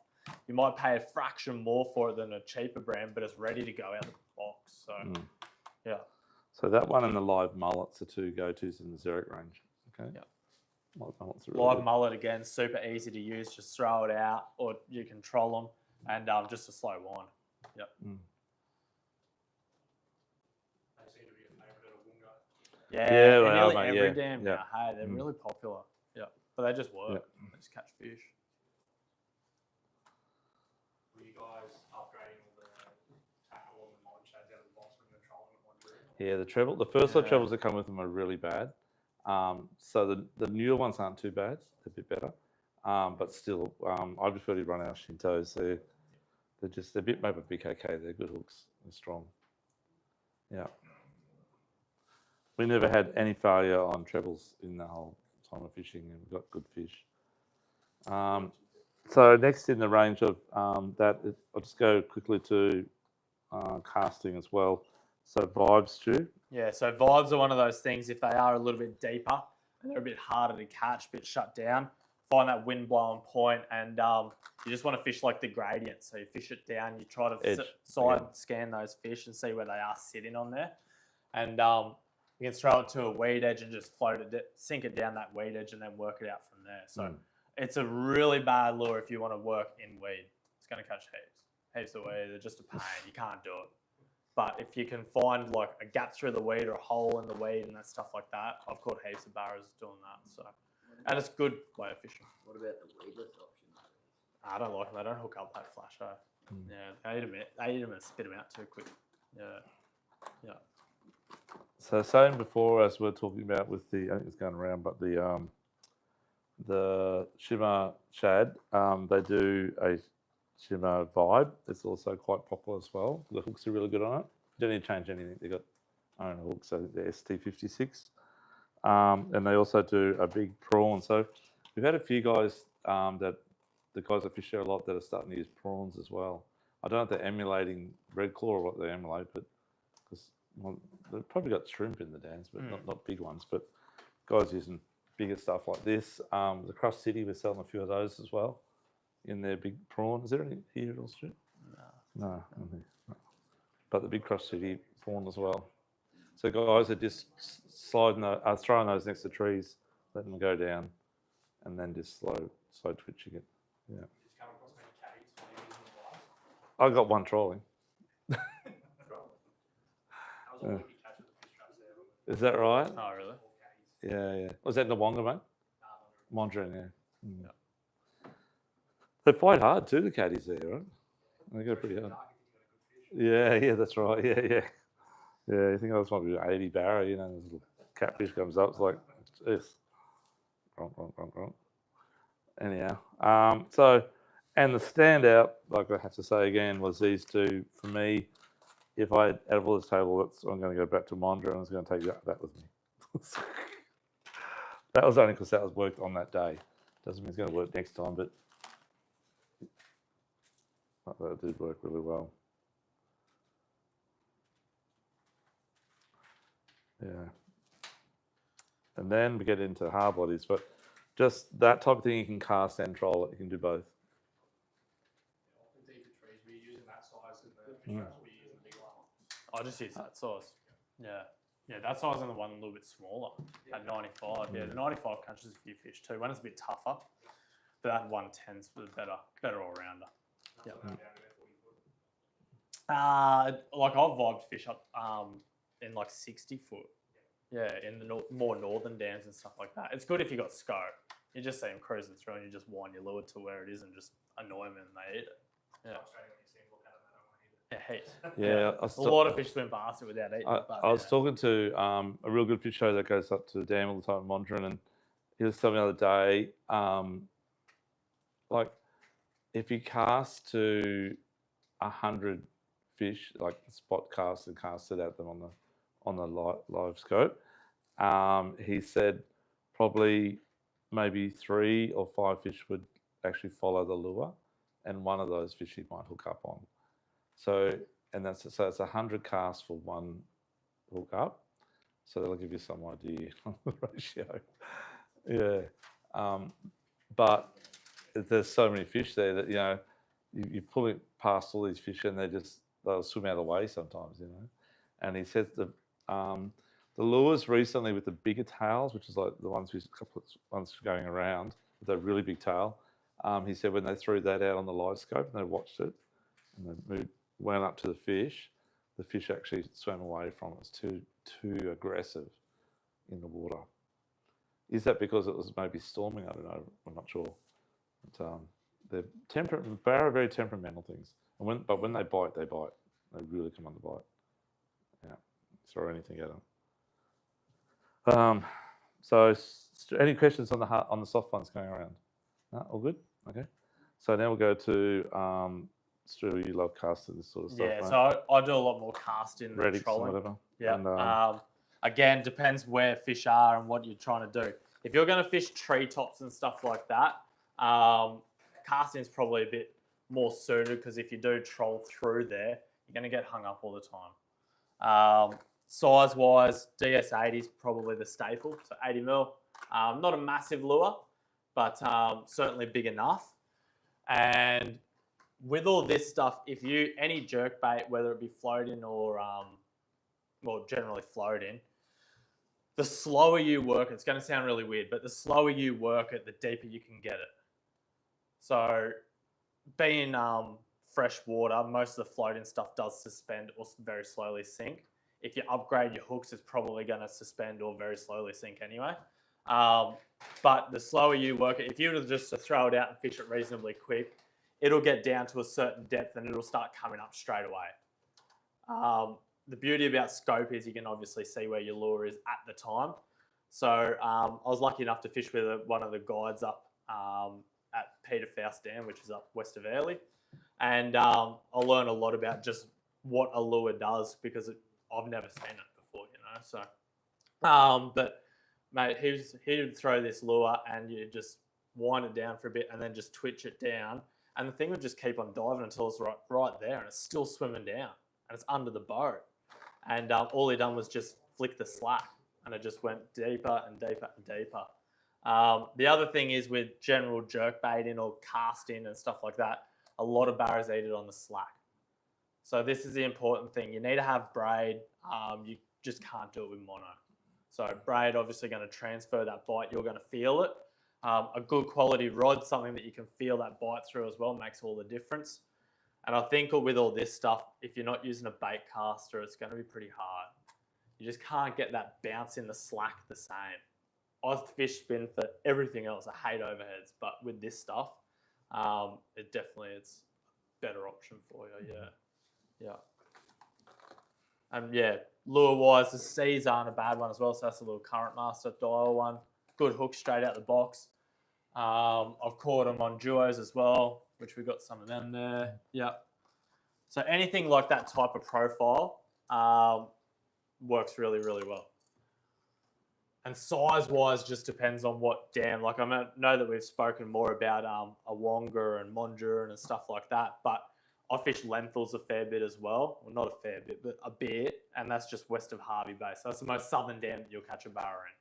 you might pay a fraction more for it than a cheaper brand, but it's ready to go out the box. So yeah. So that one and the live mullets are 2 go-tos in the Xeric range. Okay. Yep. Live mullets are really Live good. mullet again, super easy to use. Just throw it out, or you can troll them, and just a slow wind. Yep. They seem to be a favourite at Wunga. Yeah, Yeah, they are, nearly mate, every yeah, dam yeah. now. Hey, they're really popular. Yeah, but they just work. Yeah. They just catch fish. Were you guys upgrading all the tackle and the mod shads out of the box when you're trolling at one group? Yeah, the first lot trebles that come with them are really bad. So the newer ones aren't too bad; they're a bit better. But still, I prefer to run our Shintos. They're a bit maybe BKK. They're good hooks. They're strong. Yeah. We never had any failure on trebles in the whole time of fishing, and we got good fish. So next in the range of that, I'll just go quickly to casting as well. So vibes, Stu. Yeah, so vibes are one of those things. If they are a little bit deeper and they're a bit harder to catch, a bit shut down, find that wind blowing point, and you just want to fish like the gradient. So you fish it down, you try to Edge, side yeah. scan those fish and see where they are sitting on there, and you can throw it to a weed edge and just float it, sink it down that weed edge, and then work it out from there. So it's a really bad lure if you want to work in weed. It's going to catch heaps of weed. They're just a pain. You can't do it. But if you can find like a gap through the weed or a hole in the weed and that stuff like that, I've caught heaps of barras doing that. So, and it's a good way of fishing. What about the weedless option? I don't like them. They don't hook up that flash. Yeah, they eat them and spit them out too quick. Yeah. So same before as we're talking about with the, I think it's going around, but the shimmer shad, they do a shimmer vibe. It's also quite popular as well. The hooks are really good on it. You don't need to change anything. They've got own hooks, so they're ST56. And they also do a big prawn. So we've had a few guys the guys that fish there a lot that are starting to use prawns as well. I don't know if they're emulating red claw or what they emulate, but because they've probably got shrimp in the dams, but not big ones. But guys using bigger stuff like this. The Cross City, we're selling a few of those as well in their big prawn. Is there any here at all, Stu? No. But the big Cross City prawn as well. So guys are just throwing those next to trees, letting them go down, and then just slow twitching it. Yeah. Just come across many caddies when you're using the I light. got one trolling. That was a lucky catch with the fish traps there. Is that right? Oh, really? Yeah. Was that in the Wonga, mate? Mondrian, yeah. They fight hard too, the caddies there, right? They go pretty hard. Yeah, that's right. Yeah. Yeah, you think I was might be 80 barra, this little catfish comes up, it's like, jeez. Wrong. Anyhow, and the standout, like I have to say again, was these two. For me, if I had out of all this table, I'm going to go back to Mondra and I was going to take that with me. That was only because that was worked on that day. Doesn't mean it's going to work next time, but that did work really well. Yeah. And then we get into hard bodies, but just that type of thing you can cast and troll it. You can do both. Often deeper trees, we're using that size in the fish traps, we're using the big one. I just use that size. Yeah. Yeah, that size and the one a little bit smaller at 95. Yeah, the 95 catches a few fish too. When it's a bit tougher, but that 110's the better all rounder. Yeah. Like I've vibed fish up in like 60 foot. Yeah, in the more northern dams and stuff like that. It's good if you got scope. You just see them cruising through and you just wind your lure to where it is and just annoy them and they eat it. Yeah. Yeah, heat. Yeah, A lot of fish swim past it without eating it. I was talking to a real good fish show that goes up to the dam all the time in Mondrian, and he was telling me the other day, like if you cast to 100 fish, like spot cast and cast it at them on the live scope, he said probably maybe 3 or 5 fish would actually follow the lure, and one of those fish he might hook up on. So it's 100 casts for one hook up. So that'll give you some idea on the ratio. Yeah. But there's so many fish there that, you pull it past all these fish and they'll swim out of the way sometimes, And he says the lures recently with the bigger tails, which is like the ones going around with a really big tail, he said when they threw that out on the live scope and they watched it and they went up to the fish actually swam away from it. It's too aggressive in the water. Is that because it was maybe storming? I don't know. I'm not sure. But, Barra are very temperamental things. But when they bite, they bite. They really come on the bite. Yeah, throw anything at them. So, any questions on the soft ones going around? No, all good. Okay. So now we'll go to Stu. You love casting this sort of stuff. Yeah, right? so I do a lot more casting than Reddicks trolling. and whatever. Yeah. And, Again, depends where fish are and what you're trying to do. If you're going to fish treetops and stuff like that, casting is probably a bit more suited because if you do troll through there, you're going to get hung up all the time. Size-wise, DS80 is probably the staple, so 80 mil. Not a massive lure, but certainly big enough. And with all this stuff, any jerkbait, whether it be floating or generally floating, the slower you work, it's going to sound really weird, but the slower you work it, the deeper you can get it. So being fresh water, most of the floating stuff does suspend or very slowly sink. If you upgrade your hooks, it's probably going to suspend or very slowly sink anyway. But the slower you work it, if you were just to throw it out and fish it reasonably quick, it'll get down to a certain depth and it'll start coming up straight away. The beauty about scope is you can obviously see where your lure is at the time. So I was lucky enough to fish with one of the guides up at Peter Faust Dam, which is up west of Airlie. And I learned a lot about just what a lure does because I've never seen it before, So, but mate, he would throw this lure and you just wind it down for a bit and then just twitch it down. And the thing would just keep on diving until it's right there and it's still swimming down and it's under the boat. And all he done was just flick the slack and it just went deeper and deeper and deeper. The other thing is with general jerkbaiting or casting and stuff like that, a lot of barras eat it on the slack. So this is the important thing. You need to have braid. You just can't do it with mono. So braid obviously going to transfer that bite. You're going to feel it. A good quality rod, something that you can feel that bite through as well, makes all the difference. And I think with all this stuff, if you're not using a bait caster, it's going to be pretty hard. You just can't get that bounce in the slack the same. I've fish spin for everything else. I hate overheads, but with this stuff, it's a better option for you. Yeah. And yeah, lure-wise, the C's aren't a bad one as well. So that's a little Current Master dial one. Good hook straight out the box. I've caught them on duos as well, which we got some of them there. Yeah. So anything like that type of profile works really, really well. And size-wise just depends on what dam. Like I know that we've spoken more about a Wonga and Mondrian and stuff like that, but I fish Lenthals a fair bit as well. Well, not a fair bit, but a bit, and that's just west of Harvey Bay. So that's the most southern dam that you'll catch a barra in.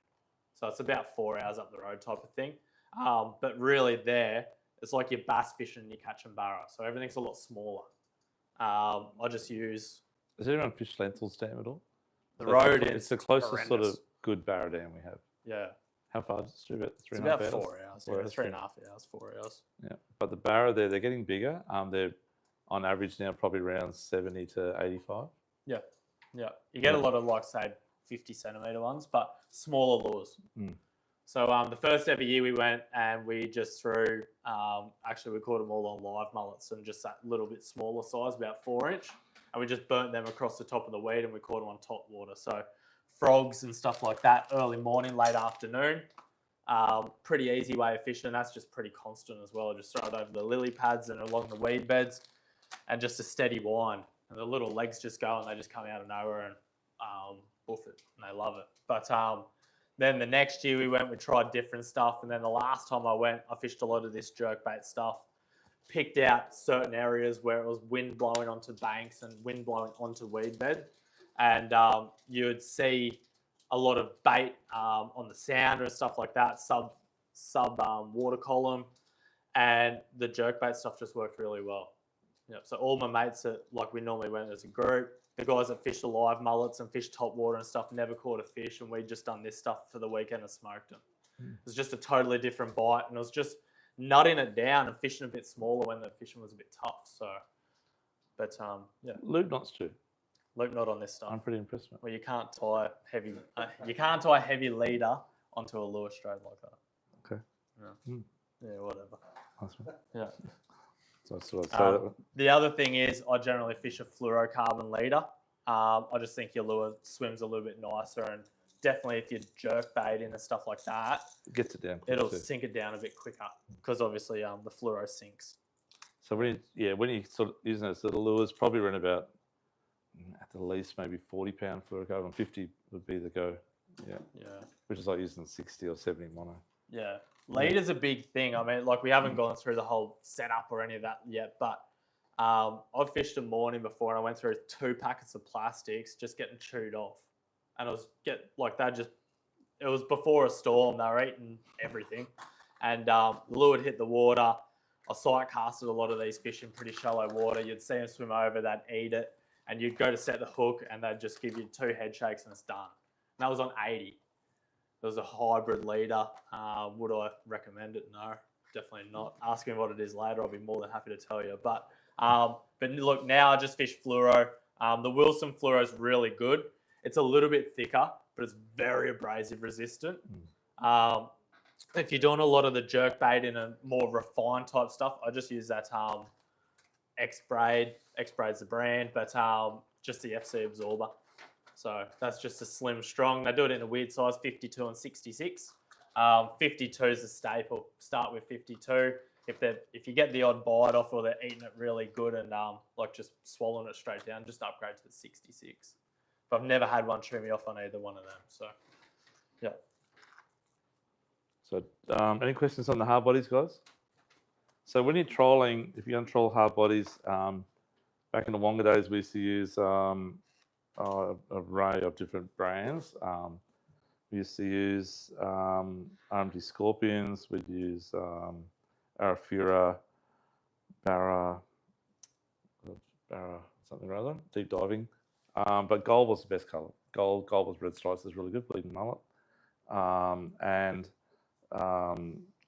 So it's about 4 hours up the road type of thing. But really there, it's like you're bass fishing and you're catching barra. So everything's a lot smaller. I just use Has anyone fished Lentils Dam at all? The So road it's is the closest sort of horrendous. good Barra dam we have. Yeah. How far does it do? About It's 3.5 about hours? 4 hours. 4 Yeah, hours, 3.5 hours, 4 hours. Yeah, but the Barra there, they're getting bigger. They're on average now probably around 70 to 85. Yeah. Yeah. You get a lot of like say 50 centimeter ones, but smaller lures. Mm. So the first ever year we went and we just threw, actually we caught them all on live mullets and just that little bit smaller size, about 4 inch. And we just burnt them across the top of the weed and we caught them on top water. So frogs and stuff like that, early morning, late afternoon. Pretty easy way of fishing. That's just pretty constant as well. Just throw it over the lily pads and along the weed beds and just a steady wind. And the little legs just go and they just come out of nowhere and boof it. And they love it. But then the next year we went, we tried different stuff. And then the last time I went, I fished a lot of this jerkbait stuff. Picked out certain areas where it was wind blowing onto banks and wind blowing onto weed bed. And you would see a lot of bait on the sounder and stuff like that, sub water column. And the jerkbait stuff just worked really well. Yeah, so all my mates that like we normally went as a group, the guys that fished the live mullets and fished top water and stuff never caught a fish, and we just done this stuff for the weekend and smoked them. It was just a totally different bite, and it was just nutting it down and fishing a bit smaller when the fishing was a bit tough. So, but yeah, Loop knots too. loop knot on this stuff. I'm pretty impressed, mate. Well, you can't tie heavy leader onto a lure straight like that. Okay. Yeah. Mm. Yeah, whatever. Nice one. Yeah. So I sort of say that one. The other thing is I generally fish a fluorocarbon leader. I just think your lure swims a little bit nicer, and definitely if you jerk bait in and stuff like that, It gets it down quick it'll too. sink it down a bit quicker because obviously the fluoro sinks. So when you sort of using it, so the lures probably run about at the least maybe 40 pound fluorocarbon, 50 would be the go. Yeah. Yeah. Which is like using 60 or 70 mono. Yeah. Leader's a big thing. I mean, like we haven't gone through the whole setup or any of that yet, but I've fished a morning before and I went through 2 packets of plastics just getting chewed off. And it was before a storm, they were eating everything. And the lure would hit the water. I sight casted a lot of these fish in pretty shallow water. You'd see them swim over, they'd eat it, and you'd go to set the hook and they'd just give you 2 head shakes and it's done. And that was on 80. It was a hybrid leader. Would I recommend it? No, definitely not. Ask me what it is later. I'll be more than happy to tell you. But look, now I just fish fluoro. The Wilson fluoro is really good. It's a little bit thicker, but it's very abrasive resistant. If you're doing a lot of the jerk bait in a more refined type stuff, I just use that X-Braid. X-Braid's the brand, but just the FC absorber. So that's just a slim strong. They do it in a weird size, 52 and 66. 52 is a staple. Start with 52. If you get the odd bite off or they're eating it really good and like just swallowing it straight down, just upgrade to the 66. But I've never had one chew me off on either one of them. So, yeah. So any questions on the hard bodies, guys? So when you're trolling, if you're going to troll hard bodies, back in the Wonga days, we used to use an array of different brands. We used to use RMT Scorpions, we'd use Arafura, Barra, something or other, deep diving. But gold was the best colour. Gold was red stripes, is really good, bleeding mullet. And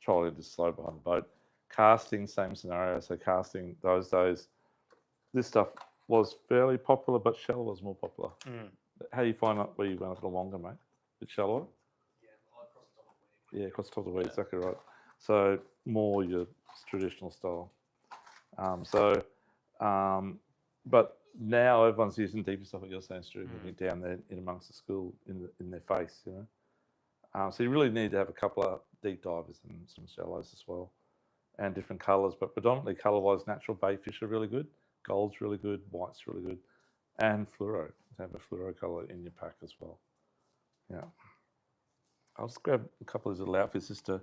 trolling just slow behind the boat. Casting, same scenario. So casting those days, this stuff was fairly popular, but shallow was more popular. How do you find out where you went up the Wonga, mate? A bit shallower? Yeah, across the top of the weed, exactly right. So more your traditional style. But now everyone's using deeper stuff, like you're saying, Stu, down there in amongst the school in their face, you know. So you really need to have a couple of deep divers and some shallows as well, and different colours. But predominantly colour-wise, natural bait fish are really good. Gold's really good. White's really good, and fluoro. To have a fluoro colour in your pack as well. Yeah. I'll just grab a couple of these little outfits just to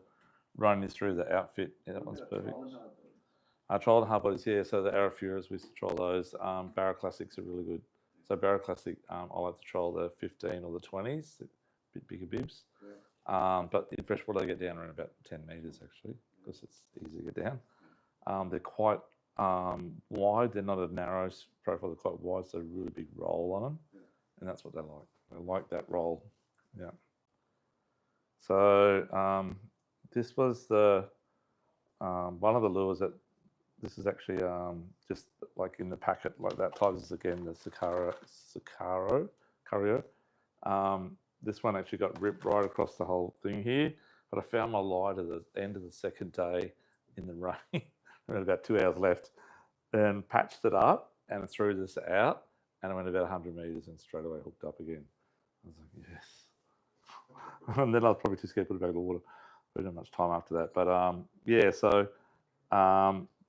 run you through the outfit. Yeah, that one's perfect. I tried the hard bodies here, so the Arafuras, we used to troll those. Barra Classics are really good. So Barra Classic, I like to troll the 15 or the 20s, a bit bigger bibs. But in freshwater, they get down around about 10 metres actually, because it's easy to get down. They're quite wide. They're not a narrow profile, they're quite wide, so really big roll on them. And that's what they like. They like that roll. Yeah. So this was the one of the lures that this is actually just like in the packet like that type. This is again the Sicario. This one actually got ripped right across the whole thing here, but I found my light at the end of the second day in the rain. I had about 2 hours left, and patched it up and threw this out, and I went about 100 meters and straight away hooked up again. I was like, yes. And then I was probably too scared to put it back in the water. We didn't have much time after that, but yeah. So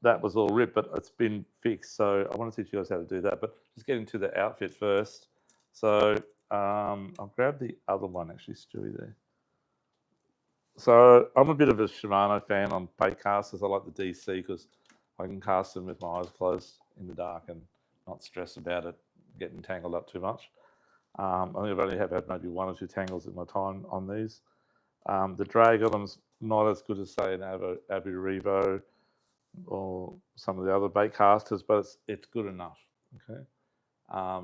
that was all ripped, but it's been fixed. So I want to teach you guys how to do that, but just get into the outfit first. So I'll grab the other one actually, Stewie there. So I'm a bit of a Shimano fan on bait casters. I like the DC because I can cast them with my eyes closed in the dark and not stress about it getting tangled up too much. I think I've only had maybe 1 or 2 tangles in my time on these. The drag on them's not as good as say an Abu Revo or some of the other bait casters, but it's good enough. Okay.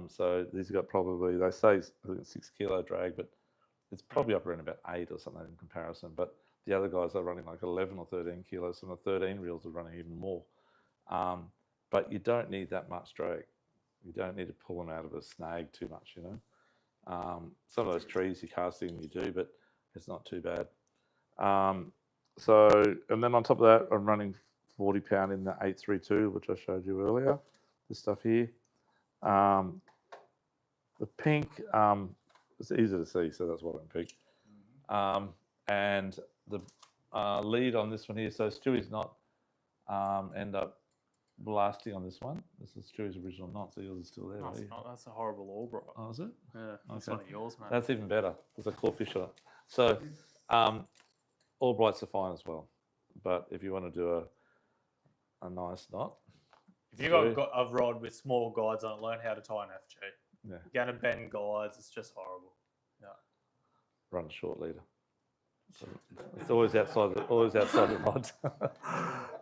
So these have got probably, they say I think it's 6 kilo drag, but it's probably up around about 8 or something in comparison. But the other guys are running like 11 or 13 kilos, and the 13 reels are running even more. But you don't need that much drag. You don't need to pull them out of a snag too much, you know. Some of those trees you're casting, you do, but it's not too bad. So, and then on top of that, I'm running 40 pound in the 832, which I showed you earlier. This stuff here. The pink, it's easy to see, so that's why I'm pink. And the lead on this one here, so Stewie's not end up blasting on this one. This is Stewie's original knot, so yours is still there. No, it's not. That's a horrible Albright. Oh, is it? Yeah, that's Okay. one of yours, man. That's even better. There's a claw fish on it. So Albrights are fine as well. But if you want to do a nice knot. If you've got a rod with small guides on it, learn how to tie an FG. Yeah. You're going to bend guides, it's just horrible. Yeah. Run a short leader. So it's always outside the rod.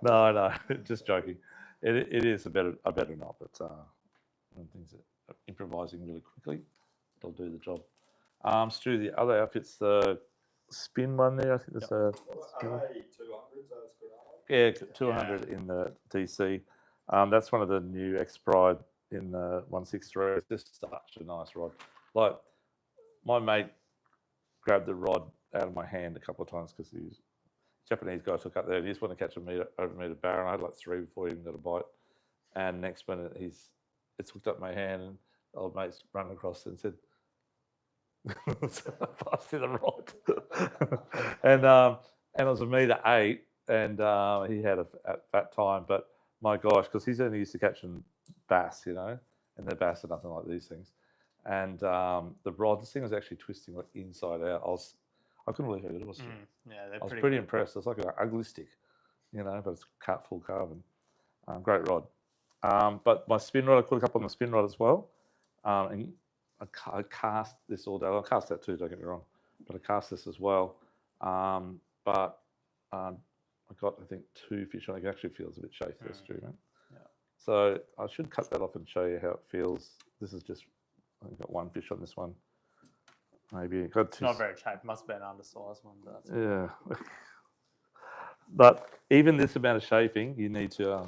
No, just joking. It is a better knot, but when things are improvising really quickly, it'll do the job. Stu, the other outfit's the spin one there. I think there's a Are they 200s? Those good, aren't yeah 200 in the DC. That's one of the new X Pride in the 163. It's just such a nice rod. Like my mate grabbed the rod out of my hand a couple of times because he was Japanese guy took up there. He just wanted to catch over meter Barra. I had like 3 before he even got a bite. And next minute it's hooked up my hand, and the old mate's run across and said, so I passed him the rod. and it was 1.8 meters, and he had a fat time. But my gosh, because he's only used to catching bass, you know, and the bass are nothing like these things. And the rod, this thing was actually twisting like inside out. I couldn't believe how good it was. Yeah, I was pretty impressed. It's like an ugly stick, you know, but it's full carbon. Great rod. But my spin rod, I put a couple on the spin rod as well. And I cast this all day. I'll cast that too, don't get me wrong. But I cast this as well. But I got, I think, 2 fish on it. It actually feels a bit chafe there, Stu, man. Yeah. So I should cut that off and show you how it feels. This is just, I've got 1 fish on this one. Maybe got 2. It's not very chafe. Must be an undersized one. But that's yeah. But even this amount of chafing, you need to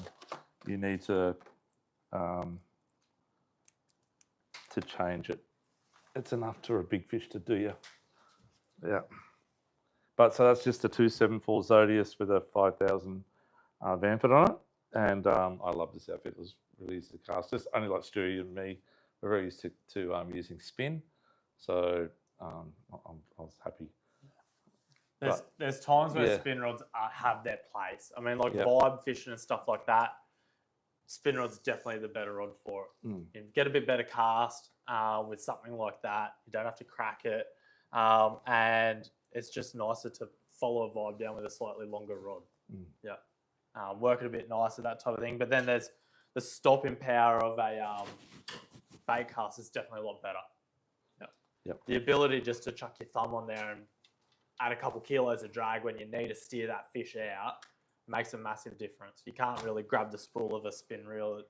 change it. It's enough to a big fish to do you. Yeah. But so that's just a 274 Zodius with a 5,000 Vanford on it. And I love this outfit. It was really easy to cast. Just only like Stewie and me, we're very used to using spin. So I was happy. There's times where spin rods have their place. I mean, like vibe fishing and stuff like that, spin rod's definitely the better rod for it. You get a bit better cast with something like that. You don't have to crack it. And it's just nicer to follow a vibe down with a slightly longer rod. Yeah. Work it a bit nicer, that type of thing. But then there's the stopping power of a bait cast is definitely a lot better. Yep. The ability just to chuck your thumb on there and add a couple kilos of drag when you need to steer that fish out makes a massive difference. You can't really grab the spool of a spin reel;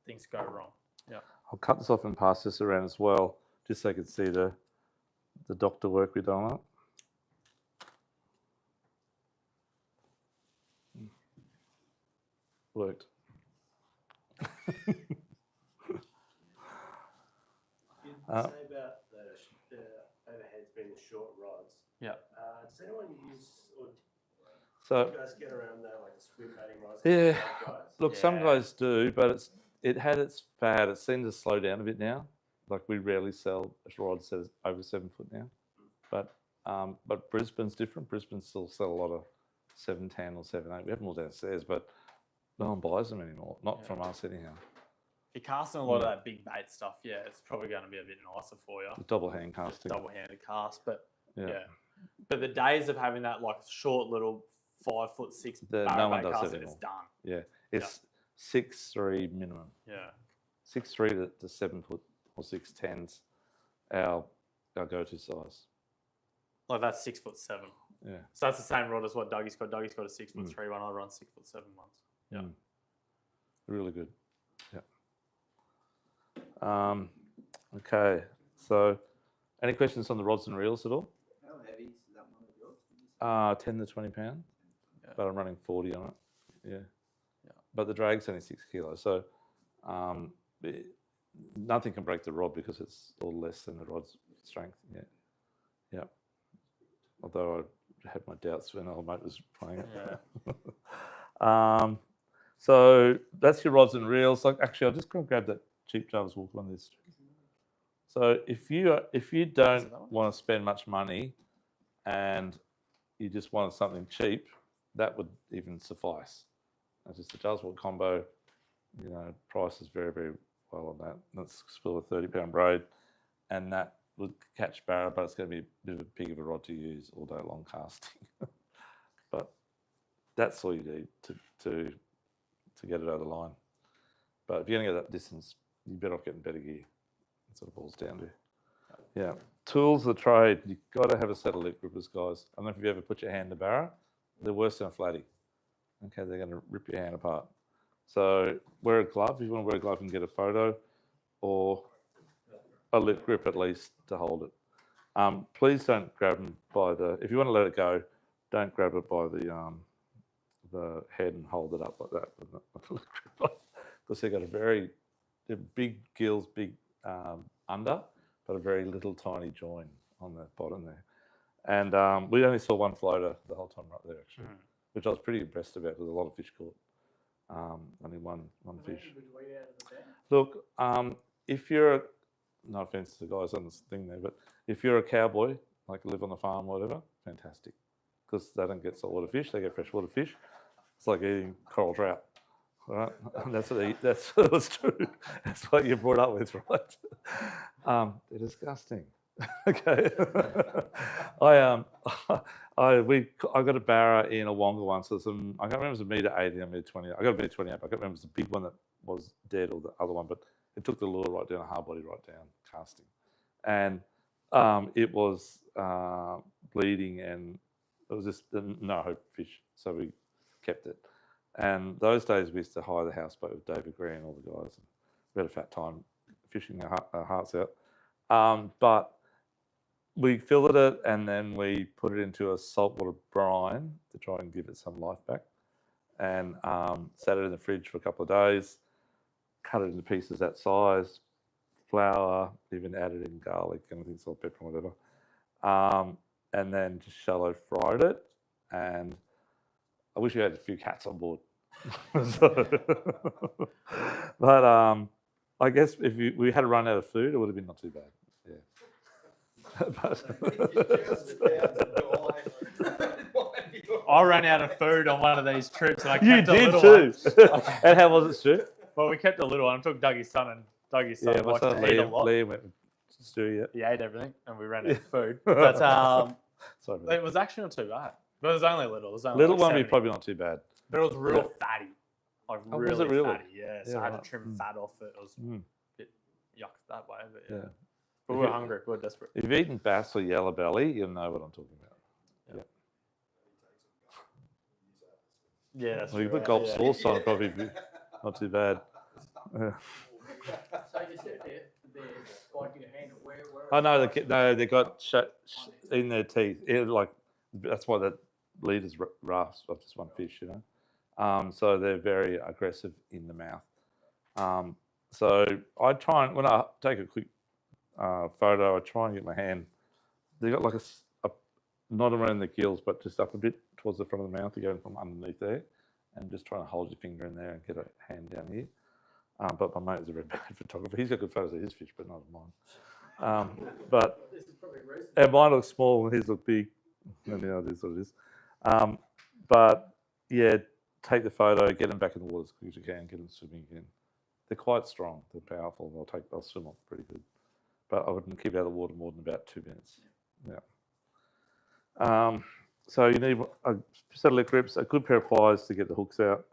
things go wrong. Yeah. I'll cut this off and pass this around as well, just so you can see the doctor work we've done on it. Worked. You Uh, say about the overheads being the short rods. Yeah. Does anyone use, or So do you guys get around that, like the swim batting rods? Yeah. Guys? look, some Yeah. guys do, but it had its fad. It seems to slow down a bit now. Like we rarely sell a rod says over 7 foot now, but Brisbane's different. Brisbane still sell a lot of 710 or 7.8. We have them all downstairs, but no one buys them anymore. Not Yeah. from us anyhow. If you're casting a lot of that big bait stuff, yeah, it's probably going to be a bit nicer for you. The double hand casting. Double-handed cast, but Yeah. yeah. But the days of having that like short little 5'6" No barra one bait does cast, that it's anymore. done. Yeah, it's 6'3" minimum. Yeah. 6'3" to 7 foot or 6'10's our go-to size. Like that's 6'7". Yeah. So that's the same rod as what Dougie's got. Dougie's got a 6'3" one. I run 6'7" ones. Yeah. Really good. Yeah. Okay. So, any questions on the rods and reels at all? How heavy is that one of yours? 10 to 20 pound, Yeah. but I'm running 40 on it. Yeah. Yeah. But the drag's only 6 kilos, so nothing can break the rod because it's all less than the rod's strength. Yeah. Yeah. Although I had my doubts when old mate was playing it. Yeah. So that's your rods and reels. Like actually, I'll just go grab that cheap Jarvis Walker one of these. So if you don't want to spend much money, and you just want something cheap, that would even suffice. That's just the Jarvis Walker combo. You know, price is very, very well on that. That's still a 30-pound braid, and that would catch Barra, but it's going to be a bit of a big of a rod to use all day long casting. But that's all you need to get it over the line. But if you're going to go that distance, you're better off getting better gear. That's what it boils down to. Yeah. Tools of the trade. You've got to have a set of lip grippers, guys. I don't know if you've ever put your hand to Barra. They're worse than a flatty. Okay, they're going to rip your hand apart. So wear a glove. If you want to wear a glove and get a photo, or a lip grip at least to hold it. Please don't grab them by the. If you want to let it go, don't grab it by the head and hold it up like that. Because they've got they're big gills, big under, but a very little tiny join on the bottom there. And we only saw one floater the whole time right there, actually, which I was pretty impressed about. There's a lot of fish caught. Only one fish. Look, if you're, no offense to the guys on this thing there, but if you're a cowboy, like live on the farm or whatever, fantastic. Because they don't get saltwater fish, they get freshwater fish. It's like eating coral trout, right? And that's what they eat. That's what's true. That's what you're brought up with, right? They're disgusting. Okay. I got a Barra in a Wonga once. So I can't remember if it was a $1.80 or $1.20. I got a $1.28, but I can't remember if it was the big one that was dead or the other one. But it took the lure right down, a hard body right down, casting, and it was bleeding, and it was just no hope fish. So we kept it. And those days we used to hire the houseboat with David Green and all the guys. We had a fat time fishing our hearts out. But we filleted it and then we put it into a saltwater brine to try and give it some life back. And sat it in the fridge for a couple of days, cut it into pieces that size, flour, even added in garlic and I think salt, pepper, and whatever. And then just shallow fried it. And I wish we had a few cats on board. But I guess if we had run out of food, it would have been not too bad. I ran out of food on one of these trips, and I You kept a did little too. one. And how was it, Stu? Well, we kept a little one. I took Dougie's son, and Dougie's son Yeah, my liked son to eat a Liam, lot. Liam went with Stu, He ate everything, and we ran out of food. But Sorry, it was actually not too bad. But it was only little. It was only little like one would be 70. probably not too bad. But it was real fatty. Like Oh, was really, it really? fatty, yeah. So Yeah, I had right. to trim fat off it. It was Mm. a bit yuck that way, but yeah. Yeah. But If we were you- hungry. We were desperate. If you've eaten bass or yellow belly, you'll know what I'm talking about. Yeah, that's Well, you true. put gulp yeah. sauce on it, probably be not too bad. Yeah. So you said they're spiking your hand. Where? Oh no, no, they got in their teeth. That's why that leader's rasp of just one fish, you know. So they're very aggressive in the mouth. So I try and when I take a quick photo, I try and get my hand. They got like a not around the gills, but just up a bit towards the front of the mouth. You're going from underneath there, and just trying to hold your finger in there and get a hand down here. But my mate is a very bad photographer. He's got good photos of his fish, but not of mine. But and mine looks small, and his look big. And it is what it is. But yeah, take the photo, get them back in the water as quick as you can, get them swimming again. They're quite strong. They're powerful. They'll swim off pretty good. But I wouldn't keep out of the water more than about 2 minutes. Yeah. So you need a set of lip grips, a good pair of pliers to get the hooks out.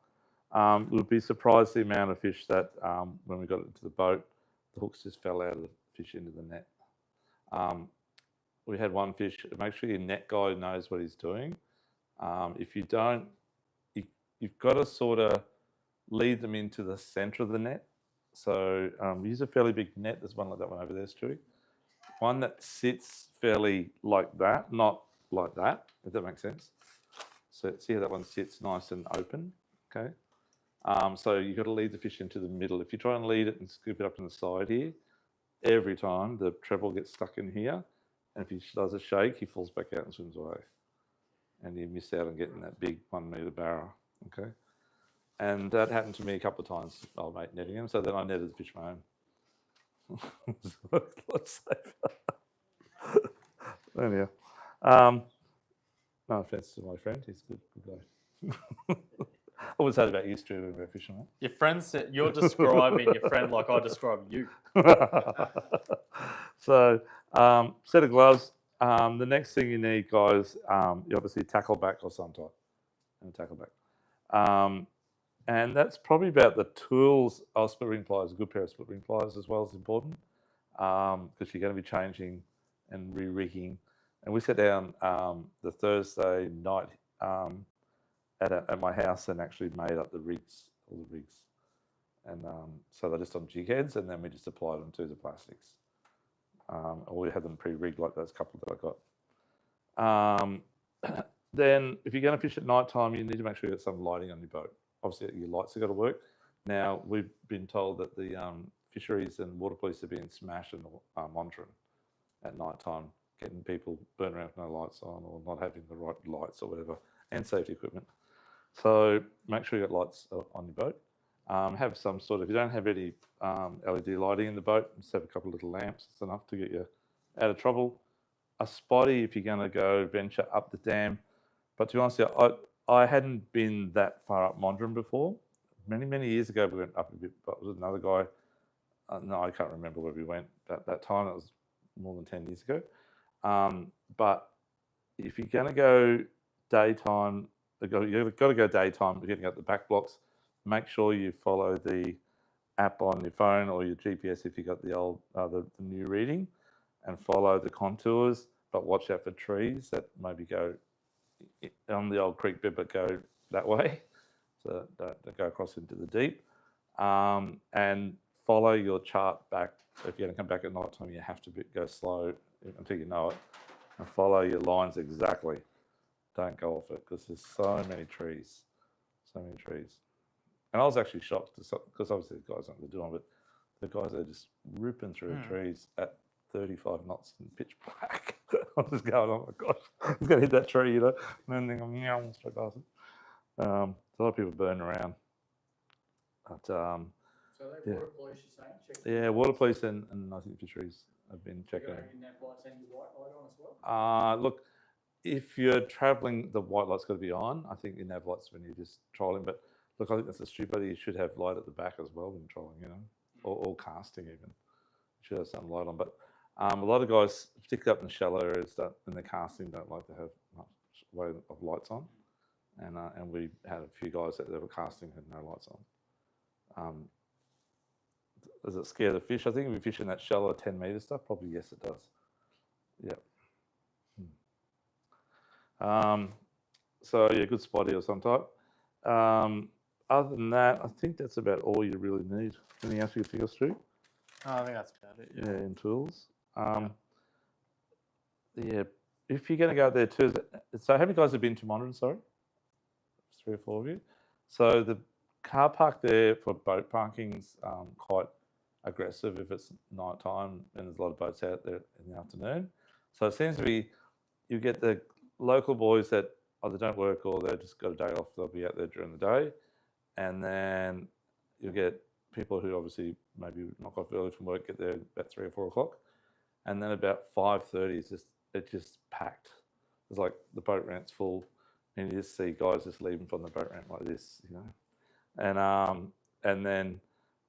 We'd be surprised the amount of fish that when we got into the boat, the hooks just fell out of the fish into the net. We had one fish. Make sure your net guy knows what he's doing. If you don't, you've got to sort of lead them into the center of the net. So use a fairly big net. There's one like that one over there, Stewie. One that sits fairly like that, not like that, if that makes sense. So see how that one sits nice and open, okay? So you've got to lead the fish into the middle. If you try and lead it and scoop it up on the side here, every time the treble gets stuck in here, and if he does a shake, he falls back out and swims away. And you miss out on getting that big 1 metre barra, okay? And that happened to me a couple of times, old mate netting him, so then I netted the fish my own. So it's a lot safer. Anyhow, no offence to my friend, he's a good guy. I would say about you, Stu, when we were fishing, mate. Your friend said you're describing your friend like I described you. So, set of gloves. The next thing you need, guys, you obviously tackle back or some type, and tackle back. And that's probably about the tools. Split ring pliers, a good pair of split ring pliers as well is important because you're going to be changing and re-rigging. And we sat down the Thursday night at my house and actually made up the rigs, all the rigs. And so they're just on jig heads, and then we just applied them to the plastics. Or we had them pre-rigged like those couple that I got. Then if you're going to fish at night time, you need to make sure you got some lighting on your boat. Obviously, your lights have got to work. Now, we've been told that the fisheries and water police are being smashed and monitoring at night time, getting people burning around with no lights on or not having the right lights or whatever, and safety equipment. So make sure you got lights on your boat. Have some sort of, if you don't have any LED lighting in the boat, just have a couple of little lamps. It's enough to get you out of trouble. A spotty if you're going to go venture up the dam. But to be honest, I hadn't been that far up Mondrian before. Many years ago, we went up a bit, but with another guy. No, I can't remember where we went at that time. It was more than 10 years ago. But if you're going to go daytime, you've got to go daytime. We're getting up the back blocks. Make sure you follow the app on your phone or your GPS if you got the old, the new reading, and follow the contours. But watch out for trees that maybe go on the old creek bed, but go that way, so don't go across into the deep. And follow your chart back. So if you're going to come back at night time, you have to go slow until you know it, and follow your lines exactly. Don't go off it because there's so many trees. And I was actually shocked because obviously the guys aren't going to do it, but the guys are just ripping through trees at 35 knots in pitch black. I'm just going, oh my gosh, I was going to hit that tree, you know, and then I'm meow straight past it. A lot of people burn around. But, So they water police, you're saying? Check yeah, water police and I think fisheries have been checking. your nav lights and your white light on as well? Look, if you're travelling, the white light's got to be on. I think your nav lights when you're just trolling. But look, I think that's a stupid. You should have light at the back as well when trolling, you know, or casting even. You should have some light on. But a lot of guys, particularly up in shallow areas, in the casting, don't like to have much way of lights on. And we had a few guys that were casting had no lights on. Does it scare the fish? I think if we fish in that shallow 10 metre stuff, probably yes, it does. Yeah. So yeah, good spotty or some type. Other than that, I think that's about all you really need. Anything else you could take us through? Oh, I think that's about it. Yeah, in tools. Yeah, if you're going to go there too. So, how many guys have been to Mondrian? Sorry, 3 or 4 of you. So the car park there for boat parking's quite aggressive if it's night time and there's a lot of boats out there in the afternoon. So it seems to be you get the local boys that either don't work or they've just got a day off. They'll be out there during the day, and then you get people who obviously maybe knock off early from work, get there about 3 or 4 o'clock, and then about 5:30 it's just packed. It's like the boat ramps full, and you just see guys just leaving from the boat ramp like this, and then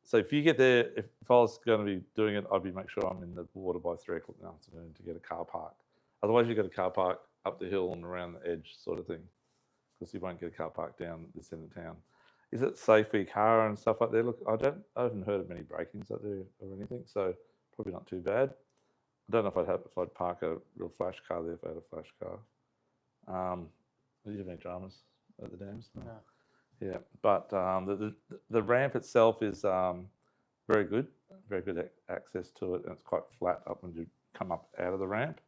so if you get there, if I was going to be doing it, I'd be make sure I'm in the water by 3 o'clock in the afternoon to get a car park. Otherwise, you get a car park up the hill and around the edge, sort of thing, because you won't get a car park down this end of town. Is it safe for your car and stuff like that? Look, I haven't heard of many break-ins up there or anything, so probably not too bad. I don't know if I'd park a real flash car there if I had a flash car. Do you have any dramas at the dams? No. Yeah, but the ramp itself is very good access to it, and it's quite flat up when you come up out of the ramp.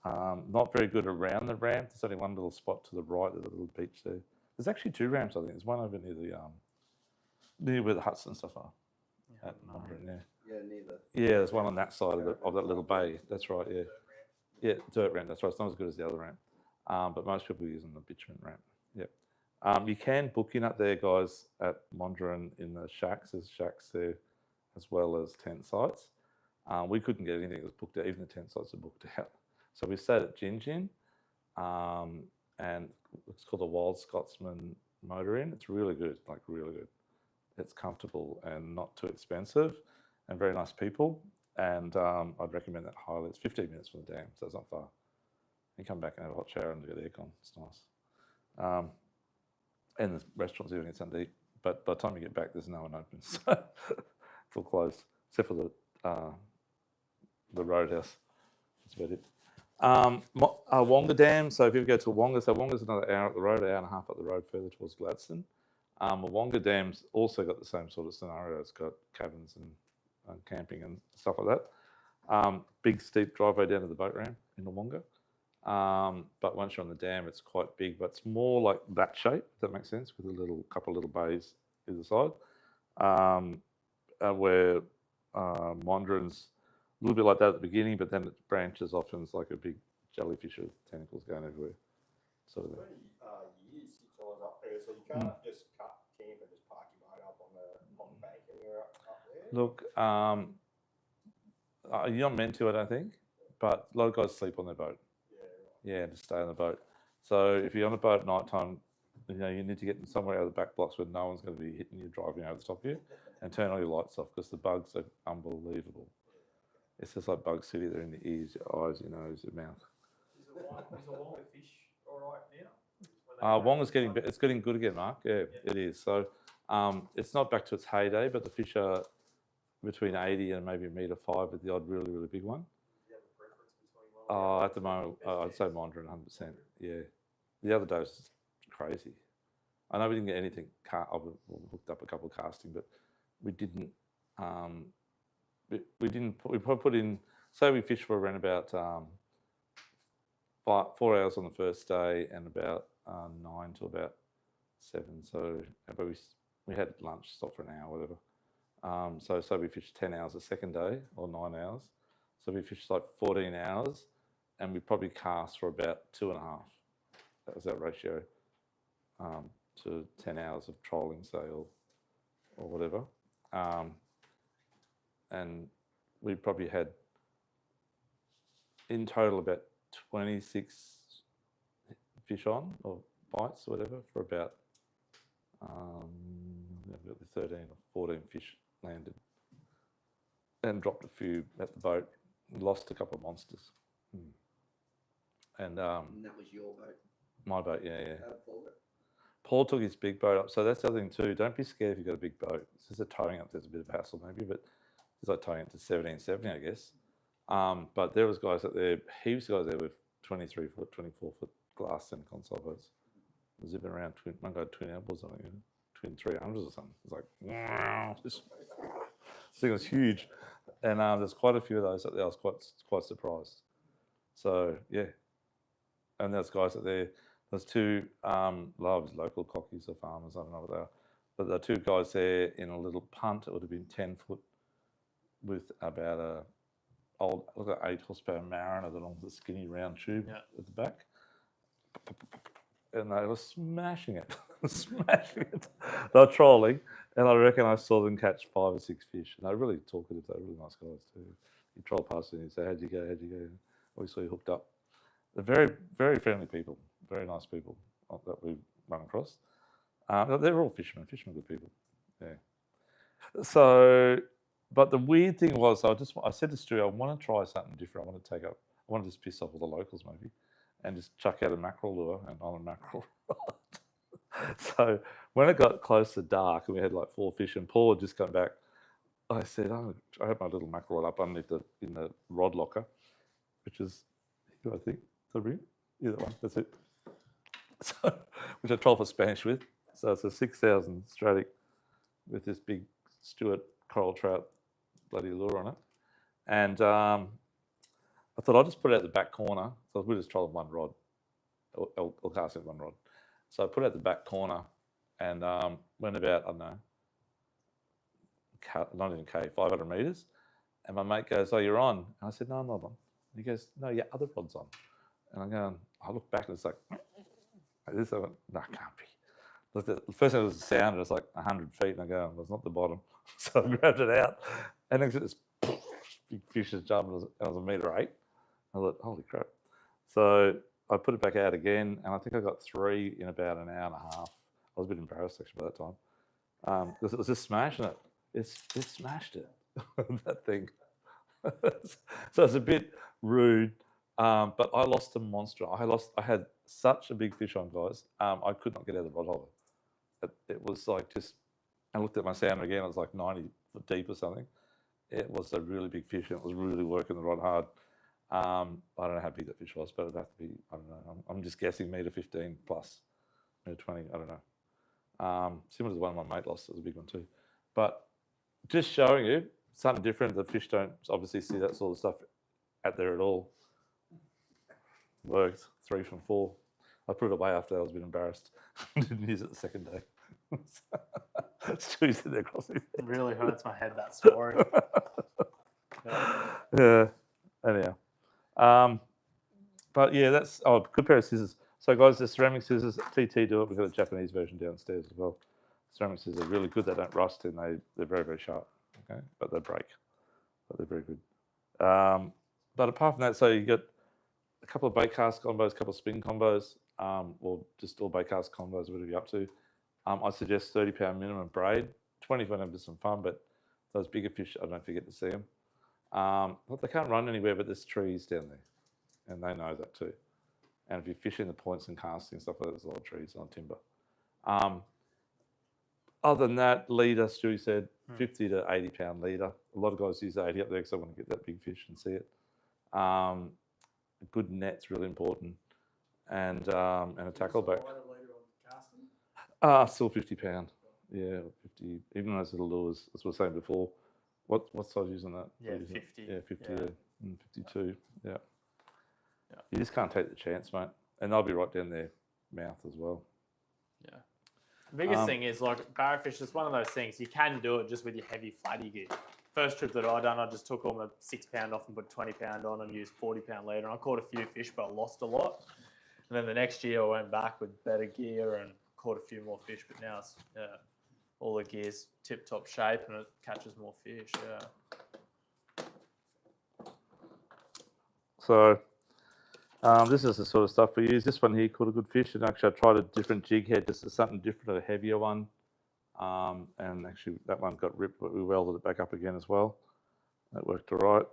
Not very good around the ramp. There's only one little spot to the right. There's a little beach there. There's actually 2 ramps, I think. There's one over near where the huts and stuff are. Yeah. At Mondrian, yeah. Yeah, neither. Yeah, there's one on that side of that little bay. That's right, yeah. Yeah, dirt ramp, that's right. It's not as good as the other ramp. But most people are using the bitumen ramp. Yeah. You can book in up there, guys, at Mondrian in the shacks. There's shacks there as well as tent sites. We couldn't get anything that was booked out. Even the tent sites are booked out. So we stayed at Gin Gin, and it's called the Wild Scotsman Motor Inn. It's really good, like really good. It's comfortable and not too expensive, and very nice people. And I'd recommend that highly. It's 15 minutes from the dam, so it's not far. You come back and have a hot shower and get aircon. It's nice. And the restaurant's even something to eat. But by the time you get back, there's no one open. So it's all closed, except for the roadhouse. That's about it. Wonga Dam. So if you go to Wonga, so Wonga's another hour up the road, 1.5 hours up the road further towards Gladstone. Wonga Dam's also got the same sort of scenario. It's got cabins and camping and stuff like that. Big steep driveway down to the boat ramp in the Wonga. But once you're on the dam, it's quite big, but it's more like that shape, if that makes sense, with a couple of little bays either side. Where Mondrian's a little bit like that at the beginning, but then it branches off and it's like a big jellyfish with tentacles going everywhere. Sort of How many years since I was up there? So you can't just cut camp and just park your boat up on the bank anywhere up there? Look, you're not meant to, I don't think, but a lot of guys sleep on their boat. Yeah, right. Yeah, just stay on the boat. So if you're on a boat at night time, you need to get somewhere out of the back blocks where no one's going to be hitting you, driving over the top of you, and turn all your lights off because the bugs are unbelievable. It's just like Bug City. They're in your ears, your eyes, your nose, your mouth. Is the Wonga fish all right now? Wonga's getting good again, Mark. Yeah, it is. So it's not back to its heyday, but the fish are between 80 and maybe $1.5 metre with the odd really, really big one. Do you have a preference between one? At the moment, I'd say Mondrian 100%. Yeah. The other day was just crazy. I know we didn't get anything. I hooked up a couple of casting, but we didn't. We probably put in. Say we fished for around about 4 hours on the first day and about 9 to about 7. So, but we had lunch, stopped for an hour, whatever. So we fished 10 hours the second day, or 9 hours. So we fished like 14 hours, and we probably cast for about 2.5. That was our ratio to 10 hours of trolling, say, or whatever. And we probably had in total about 26 fish on, or bites, or whatever, for about 13 or 14 fish landed. And dropped a few at the boat. Lost a couple of monsters. And that was your boat. my boat, yeah. Paul. Paul took his big boat up. So that's the other thing too. Don't be scared if you've got a big boat. It's just a towing up. There's a bit of hassle maybe, but it's like towing up to 1770, I guess. But there was guys up there, heaps of guys there with 23 foot, 24 foot glass and console boats. zipping around one got twin elbows, I think, twin 300s or something. It's like, wow, this thing was huge. And there's quite a few of those that I was quite surprised. So yeah, and there's guys that there's two local cockies or farmers, I don't know what they are, but there are two guys there in a little punt. It would have been 10 foot with about a old, look at 8 horsepower Mariner along the skinny round tube at the back, and they were smashing it, smashing it. They were trolling, and I reckon I saw them catch 5 or 6 fish. And they're really talkative. They're really nice guys too. You troll past them and you say, "How'd you go? How'd you go?" We saw you hooked up. They're very, very friendly people, very nice people that we've run across. They're all fishermen. Fishermen are good people. Yeah. So, but the weird thing was, I said to Stu, I want to try something different. I want to just piss off all the locals maybe, and just chuck out a mackerel lure and on a mackerel rod. So when it got close to dark and we had like 4 fish and Paul had just come back, I said, I had my little mackerel rod up underneath in the rod locker, which is, I think, the ring. Yeah, that one. That's it. So, which I troll for Spanish with. So it's a 6,000 Stradic with this big Stewart coral trout bloody lure on it. And I thought I'll just put it at the back corner. So we'll just troll one rod. I'll cast it one rod. So I put it at the back corner and went about, I don't know, not even 500 metres. And my mate goes, "Oh, you're on." And I said, "No, I'm not on." And he goes, "No, your other rod's on." And I'm going, I look back and it's like this. I went, "No, it can't be." The first time it was a sound, it was like 100 feet, and I go, "Well, it's not the bottom." So I grabbed it out, and then this big fish just jumped, and it was 1.8 meters. I thought, "Holy crap." So I put it back out again, and I think I got 3 in about an hour and a half. I was a bit embarrassed actually by that time, because it was just smashing it. It smashed it, that thing. So it's a bit rude, but I lost a monster. I had such a big fish on, guys. I could not get out of the rod holder. It was like just. I looked at my salmon again. It was like 90 foot deep or something. It was a really big fish, and it was really working the rod hard. I don't know how big that fish was, but it'd have to be. I don't know. I'm just guessing 1.15 meters plus, 1.20 meters. I don't know. Similar to the one my mate lost. It was a big one too. But just showing you something different. The fish don't obviously see that sort of stuff out there at all. Worked 3 from 4. I put it away after that. I was a bit embarrassed. Didn't use it the second day. Stu's in there across me. It really hurts my head, that story. Yeah. Anyhow. But yeah, that's good pair of scissors. So guys, the ceramic scissors, TT do it. We've got a Japanese version downstairs as well. Ceramic scissors are really good. They don't rust and they're very, very sharp. Okay, but they break. But they're very good. But apart from that, so you get a couple of bait cast combos, a couple of spin combos, or just all bait cast combos, whatever you're up to. I suggest 30-pound minimum braid. 20 if I have some fun, but those bigger fish, I don't forget to see them. Well, they can't run anywhere, but there's trees down there, and they know that too. And if you're fishing the points and casting stuff like that, there's a lot of trees on timber. Other than that, leader, Stewie said, 50 to 80-pound leader. A lot of guys use 80 up there because they want to get that big fish and see it. A good net's really important, and a tackle back. Still 50-pound. Yeah, 50. Even those little lures, as we were saying before. What size are you using that? Yeah, 50. Yeah, 50. Yeah. 52. Yeah. You just can't take the chance, mate. And they'll be right down their mouth as well. Yeah. The biggest thing is like barrafish is one of those things you can do it just with your heavy flatty gear. First trip that I done, I just took all my 6-pound off and put 20-pound on and used 40-pound leader. And I caught a few fish, but I lost a lot. And then the next year I went back with better gear and caught a few more fish. But now it's all the gear's tip-top shape and it catches more fish. Yeah. So this is the sort of stuff we use. This one here caught a good fish, and actually I tried a different jig head, just something different, a heavier one. And actually that one got ripped, but we welded it back up again as well. That worked all right.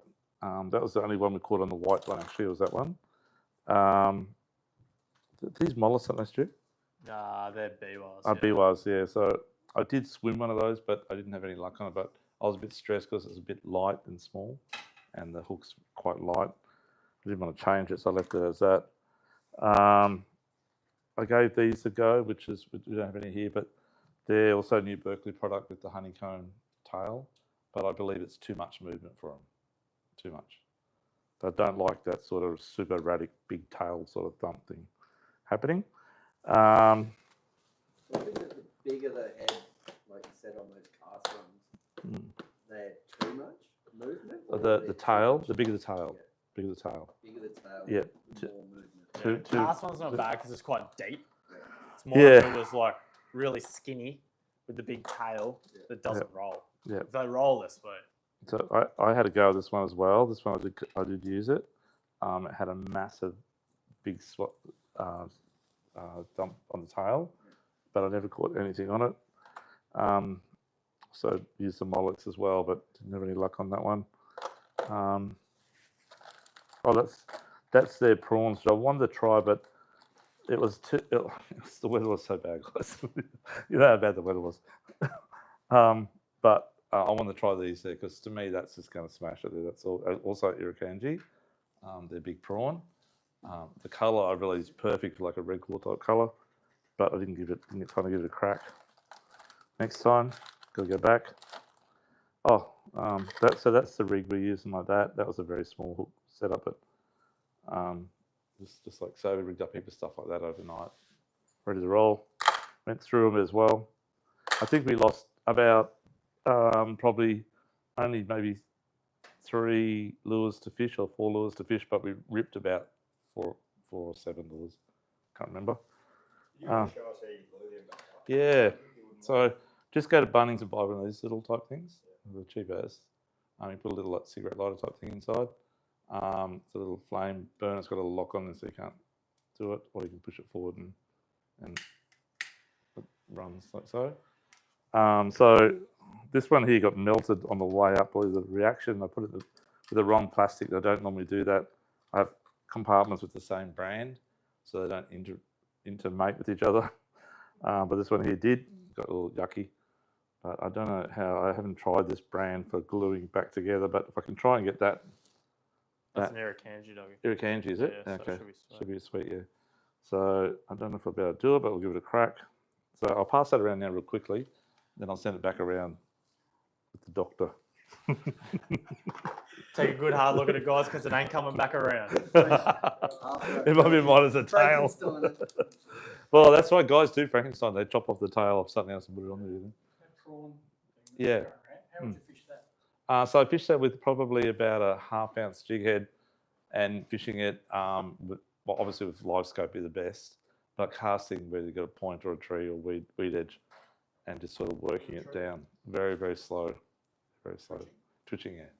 That was the only one we caught on the white one, actually, was that one. These mollusks, aren't they, Stu? They're BWAs. BWAs, yeah. So I did swim one of those, but I didn't have any luck on it. But I was a bit stressed because it was a bit light and small, and the hook's quite light. I didn't want to change it, so I left it as that. I gave these a go, we don't have any here, but they're also a new Berkeley product with the honeycomb tail, but I believe it's too much movement for them, too much. I don't like that sort of super erratic big tail sort of thump thing happening. So I think that the bigger the head, like you said on those cast ones, they're too much movement. Or The tail, the bigger the tail, Yeah. bigger the tail. Bigger the tail, Yeah. the more movement. Cast one's not bad because it's quite deep. Yeah. It's more Yeah. if it was like really skinny with the big tail that doesn't roll. Yeah. If they roll this way. So I had a go at this one as well. This one I did use it. It had a massive, big swap dump on the tail, but I never caught anything on it. So used some Mollets as well, but didn't have any luck on that one. That's their prawns. I wanted to try, but it was the weather was so bad, guys. You know how bad the weather was. But I want to try these there because to me that's just going to smash it. That's all. Also Irukandji, they're big prawn. The colour I really is perfect for like a red claw type colour, but I didn't get time to give it a crack. Next time, gotta go back. Oh, that's the rig we're using like that. That was a very small hook setup, but just like so, we rigged up a heap of stuff like that overnight, ready to roll. Went through them as well. I think we lost about probably only maybe 3 lures to fish or 4 lures to fish, but we ripped about 4 or 7 lures. Can't remember. You can show us how you glue them back up. Yeah. So just go to Bunnings and buy one of these little type things. They're cheap as. You put a little like cigarette lighter type thing inside. It's a little flame burner. It's got a lock on it so you can't do it, or you can push it forward and it runs like so. So this one here got melted on the way up by the reaction. I put it with the wrong plastic. I don't normally do that. I have compartments with the same brand, so they don't intermate with each other. But this one here did. Got a little yucky. But I don't know how. I haven't tried this brand for gluing back together. But if I can try and get that. That's an Irukandji, Dougie. Irukandji, is it? Yeah, so okay. it Should be sweet, yeah. So I don't know if I'll be able to do it, but we'll give it a crack. So I'll pass that around now real quickly. Then I'll send it back around with the doctor. Take a good hard look at it, guys, because it ain't coming back around. It might be mine as a tail. Well, that's what guys do, Frankenstein. They chop off the tail of something else and put it on there. Prawn. Yeah. How would you fish that? So I fished that with probably about a 1/2 ounce jig head and fishing it, obviously with live scope be the best, but casting where you've got a point or a tree or weed edge and just sort of working it down. Very, very slow. Very slow. Twitching, yeah.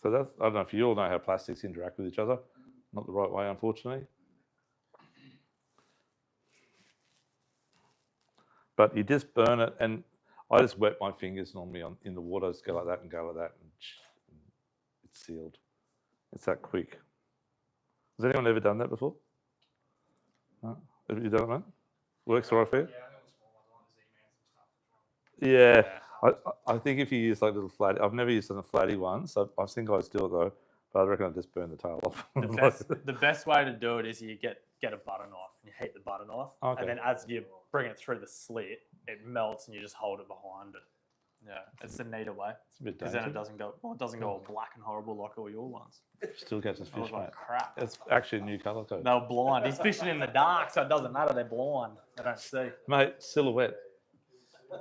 So that's, I don't know if you all know how plastics interact with each other. Not the right way, unfortunately. But you just burn it, and I just wet my fingers normally in the water, just go like that and go like that, and it's sealed. It's that quick. Has anyone ever done that before? No? Have you done it, mate? Works all right for you? Yeah, I know the small ones, like the Z-Man and stuff. Yeah. I think if you use like little flat, I've never used a flatty one, so I've seen guys do it though, but I reckon I just burn the tail off. The best way to do it is you get a butter knife and you heat the butter knife, Okay. and then as you bring it through the slit, it melts and you just hold it behind it. Yeah, it's the neater way It's a bit because then it dainty. doesn't go all black and horrible like all your ones. Still catches It fish, was mate. like crap. It's actually a new colour code. They were blind. He's fishing in the dark, so it doesn't matter. They're blind. They don't see. Mate, silhouette.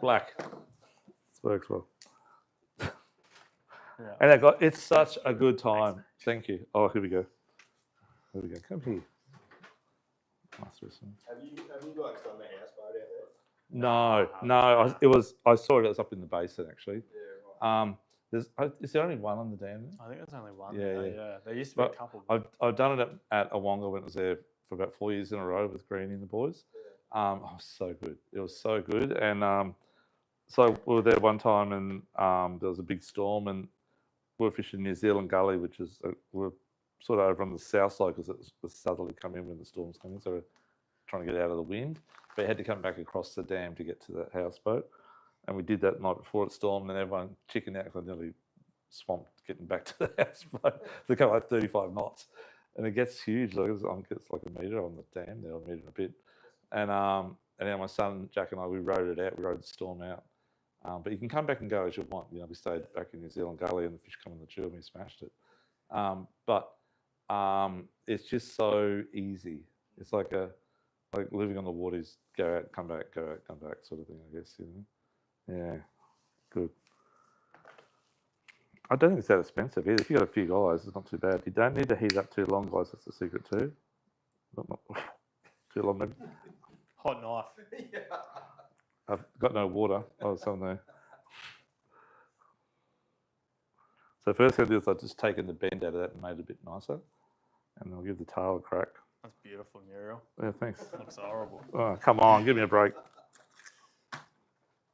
Black. This works well. Yeah. And it's such a good time. Thank you. Oh, here we go. Here we go. Come here. Nice listen. Have you guys done the houseboat out there? No. I saw it. It was up in the basin actually. Yeah, right. Is there only one on the dam there? I think there's only one. Yeah, there, yeah. yeah. There used to be But a couple. I've done it at Awonga when it was there for about 4 years in a row with Greenie and the boys. Oh, so good. It was so good. And so we were there one time and there was a big storm and we were fishing New Zealand Gully, which is, we're sort of over on the south side because it was southerly coming when the storm's coming. So we're trying to get out of the wind. But you had to come back across the dam to get to the houseboat. And we did that the night before it stormed and everyone chickened out because I nearly swamped getting back to the houseboat. They go like 35 knots. and it gets huge. Like it's like a metre on the dam there, a metre and a bit. And then my son Jack and I, we rode it out. We rode the storm out. But you can come back and go as you want. You know, we stayed back in New Zealand Gully, and the fish come in the tube, and we smashed it. But it's just so easy. It's like living on the waters, go out, come back, go out, come back, sort of thing. I guess, you know. Yeah, good. I don't think it's that expensive either. If you got a few guys, it's not too bad. You don't need to heat up too long, guys. That's the secret too. Not too long, maybe. Hot knife. I've got no water. Oh, there's some there. So first thing I do is I've just taken the bend out of that and made it a bit nicer. And I'll give the tail a crack. That's beautiful, Muriel. Yeah, thanks. Looks horrible. Oh, come on, give me a break.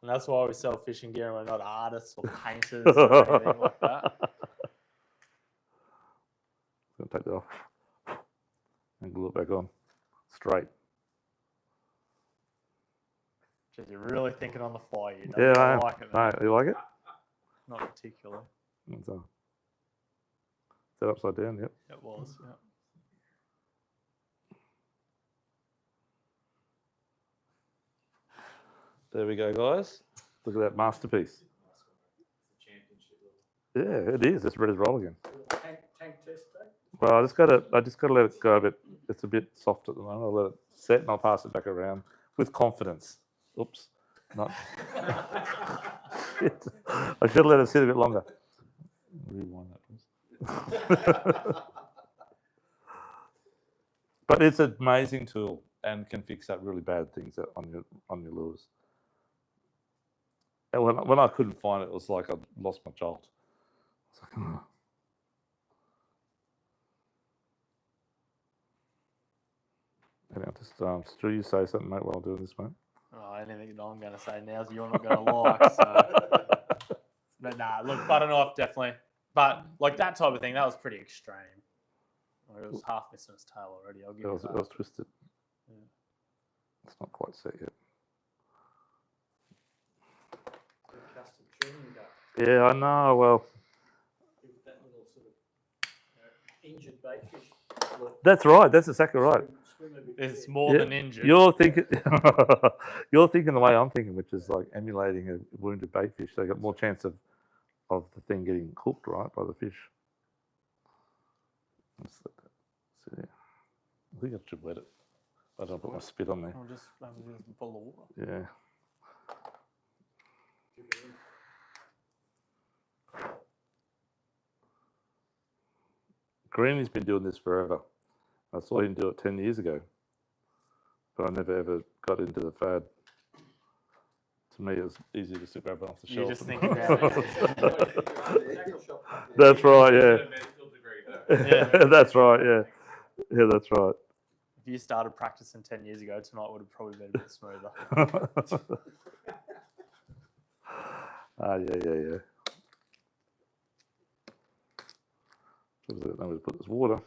And that's why we sell fishing gear and we're not artists or painters or anything like that. I'm going to take that off and glue it back on. Straight. Jeez, you're really thinking on the fly. You Yeah, don't I am. like it, No, mate. you like it? Not particularly. It's, is that upside down? Yep. It was, yeah. There we go, guys. Look at that masterpiece. Championship. Yeah, it is. It's ready to roll again. Tank test day? Well, I just got to let it go a bit. It's a bit soft at the moment. I'll let it set and I'll pass it back around with confidence. Oops. Not. Shit. I should have let it sit a bit longer. Rewind that, please. But it's an amazing tool and can fix up really bad things on your lures. And when I couldn't find it, it was like I lost my child. It's like, oh. Anyway, just Stu, you say something, mate, while I'm doing this, mate. Oh, anything that I'm going to say now is you're not going to like. So. But nah, look, butter knife definitely. But like that type of thing, that was pretty extreme. Like, it was half missing its tail already. I'll give It you was, that. it was twisted. Yeah. It's not quite set yet. Good custom trim you got. Yeah, I know. Well, Give that little sort of injured bait fish look. that's right. That's exactly right. Swim a bit It's there. more Yeah, than injured. You're thinking, you're thinking the way I'm thinking, which is like emulating a wounded bait fish. So you got more chance of the thing getting cooked, right, by the fish. Let's let that sit there. I think I should wet it. I don't put my spit on there. I'll just pull the water. Yeah. Dip it in. Greeny's been doing this forever. I saw him do it 10 years ago, but I never ever got into the fad. To me, it was easy to grab it off the You're shelf. just thinking about it. Tackle shop. That's right, yeah. A medical degree though. Yeah. That's right, yeah. Yeah, that's right. If you started practicing 10 years ago, tonight would have probably been a bit smoother. Yeah. Now we put this water.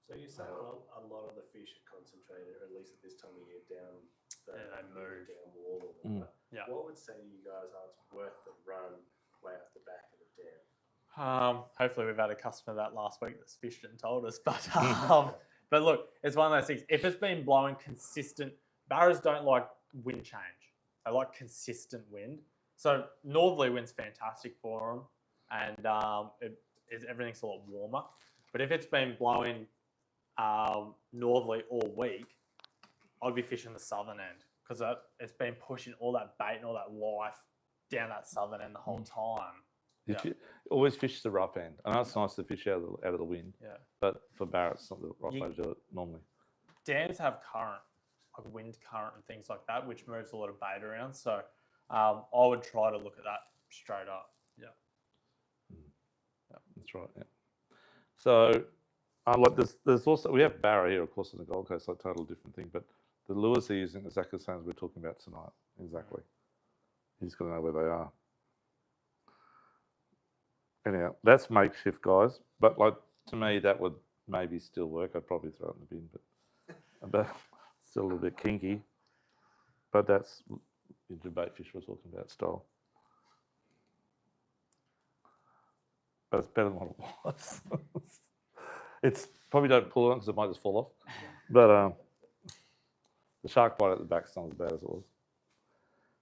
So you say a lot of the fish are concentrated, or at least at this time of year, down the Yeah, they move. down wall. Or Mm. whatever. Yeah. What would say to you guys are it's worth the run way up the back of the dam? Hopefully we've had a customer that last week that's fished it and told us. But look, it's one of those things. If it's been blowing consistent, barras don't like wind change. They like consistent wind. So northerly wind's fantastic for them, and everything's a lot warmer. But if it's been blowing northerly all week, I'd be fishing the southern end because it's been pushing all that bait and all that life down that southern end the whole time. You always fish the rough end. I know it's nice to fish out of the wind, Yeah. but for Barra, it's not the right way to do it normally. Dams have current, like wind current and things like that, which moves a lot of bait around. So I would try to look at that straight up. Yeah. That's right, yeah. So, like there's also, we have Barra here, of course, on the Gold Coast, like totally different thing, but the lures they're using exactly the same as we're talking about tonight. Exactly. You just got to know where they are. Anyhow, that's makeshift, guys. But like to me, that would maybe still work. I'd probably throw it in the bin, but still a little bit kinky. But that's the bait fish we're talking about style. but it's better than what it was. It's probably don't pull on because it might just fall off. But the shark bite at the back's not as bad as it was.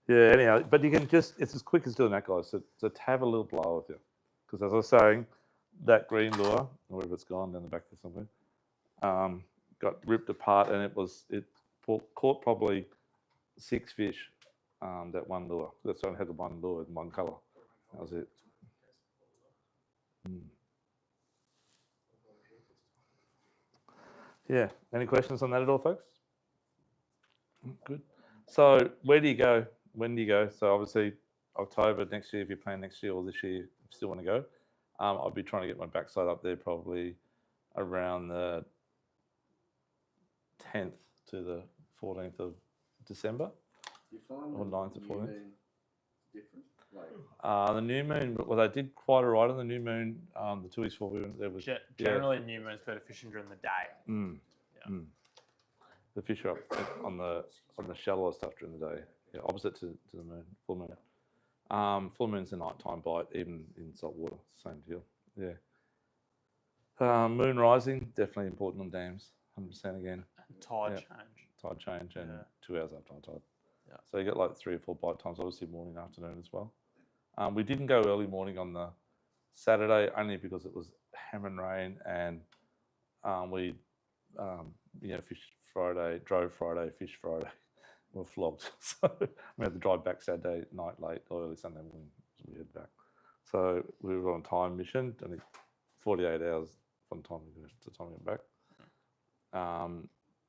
Yeah, anyhow, but you can just, it's as quick as doing that, guys. So to have a little blow with you. Because as I was saying, that green lure, wherever it's gone, down the back there somewhere, got ripped apart and it caught probably 6 fish, that one lure. That's only had the one lure in one colour. That was it. Yeah, any questions on that at all, folks? Good. So where do you go? When do you go? So obviously October next year, if you're playing next year, or this year, if you still want to go. I'll be trying to get my backside up there probably around the 10th to the 14th of December. Do you find Or the 9th to new 14th? moon different? Like, The new moon, well, they did quite all right on the new moon. The 2 weeks before we went there was Generally, new moon's better fishing during the day. Yeah. The fish are up on the shallower stuff during the day. Yeah, opposite to the moon, full moon. Full moon's a nighttime bite, even in salt water. Same deal. Yeah. Moon rising, definitely important on dams. 100% again. And tide change. Tide change and 2 hours after high tide. Yeah. So you get like 3 or 4 bite times, obviously morning, afternoon as well. We didn't go early morning on the Saturday only because it was hammering rain and we fished Friday, drove Friday, fished Friday. We were flogged. So we had to drive back Saturday night late or early Sunday morning as we head back. So we were on a time mission, only 48 hours from the time we got to the time we went back.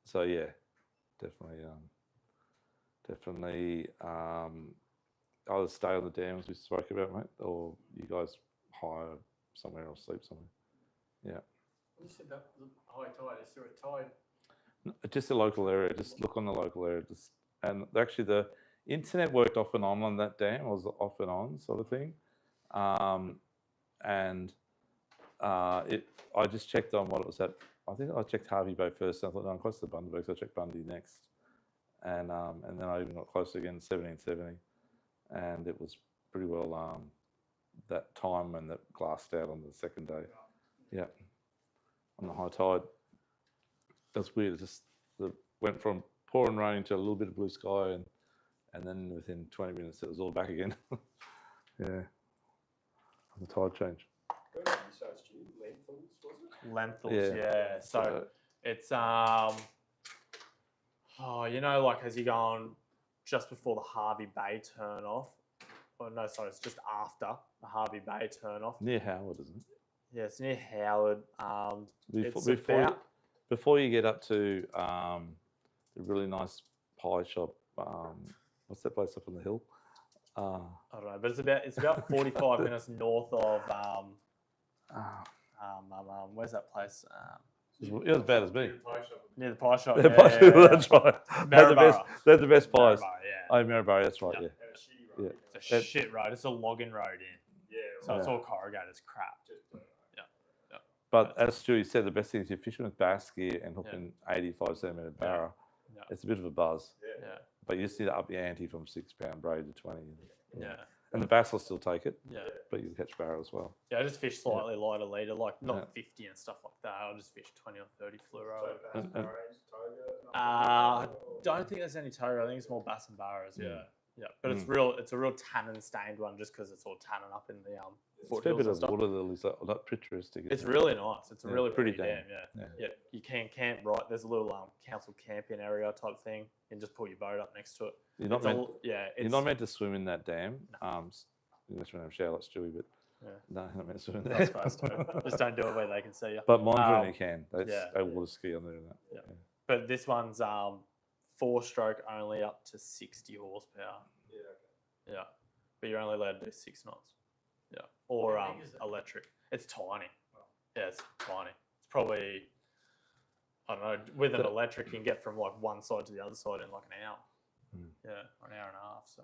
So yeah, definitely either stay on the dams we spoke about, mate, or you guys hire somewhere or sleep somewhere. Yeah. You said that the high tide, is there a tide? Just the local area. Just look on the local area. And actually, the internet worked off and on that dam. It was off and on sort of thing. I just checked on what it was at. I think I checked Harvey Bay first. And I thought, no, I'm close to Bundaberg, so I checked Bundy next. And then I even got closer again, 1770, and it was pretty well that time when that glassed out on the second day. Yeah, on the high tide. That's weird. It just went from pouring rain to a little bit of blue sky, and then within 20 minutes it was all back again. Yeah, the tide change. So it's lentils, was it? Lentils, Yeah. yeah. So it's like as you're going just before the Harvey Bay turn off. Oh no, sorry, it's just after the Harvey Bay turn off. Near Howard, isn't it? Yeah, it's near Howard. Before you get up to the really nice pie shop, what's that place up on the hill? I don't know, but it's about 45 minutes north of where's that place? You're as bad as me. Near the pie shop. That's right. Maryborough. They're the best pies. Maryborough, yeah. Oh, Maryborough, that's right. Yeah. Yeah. It's a shit road. It's a logging road in. Yeah. So it's all corrugated. It's crap. But as Stewie said, the best thing is you're fishing with bass gear and hooking 85 centimetre barra. Yeah. It's a bit of a buzz. Yeah. But you just need to up your ante from 6 pound braid to 20. Yeah. And the bass will still take it. Yeah. But you can catch barra as well. Yeah, I just fish slightly lighter leader, like not 50 and stuff like that. I'll just fish 20 or 30 fluoro. I don't think there's any toga. I think it's more bass and barras. Yeah. Yeah, but it's a real tannin stained one just because it's all tannin up in the It's a fair foothills bit and of stuff. water lilies, that picturesque. It's really nice. It's a really pretty pretty dam. dam. Yeah. You can camp right. There's a little council camping area type thing, and just pull your boat up next to it. You're not It's meant to swim in that dam. Unless you want to have a shower like Stewie, but no, you're not meant to swim in there. not supposed to. Just don't do it where they can see you. But Mondrian you can. yeah. They water ski on there and that. Yeah. But this one's 4-stroke only up to 60 horsepower. Yeah, but you're only allowed to do 6 knots. Yeah, or electric. It's tiny. Yeah, it's tiny. It's probably, I don't know, with an electric you can get from like one side to the other side in like an hour. Yeah, or an hour and a half. So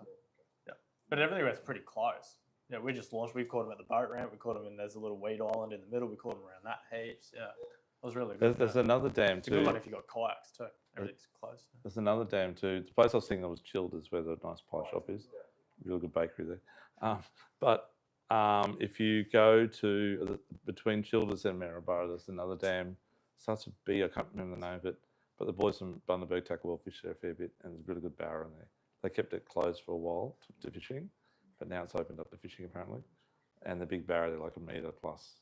yeah, but everywhere's pretty close. Yeah, we just launched. We caught them at the boat ramp. We caught them there's a little weed island in the middle. We caught them around that heaps. Yeah, it was really good. There's another dam It's a too. good one if you got kayaks too. Everything's close. There's another dam too. The place I was thinking that was chilled is where the nice pie shop is. Real good bakery there. But if you go to between Childers and Maryborough, there's another dam. Starts with B. I can't remember the name of it, but the boys from Bundaberg tackle will fish there a fair bit, and there's a really good barra in there. They kept it closed for a while to fishing, but now it's opened up to fishing apparently. And the big barra, they're like 1 metre plus.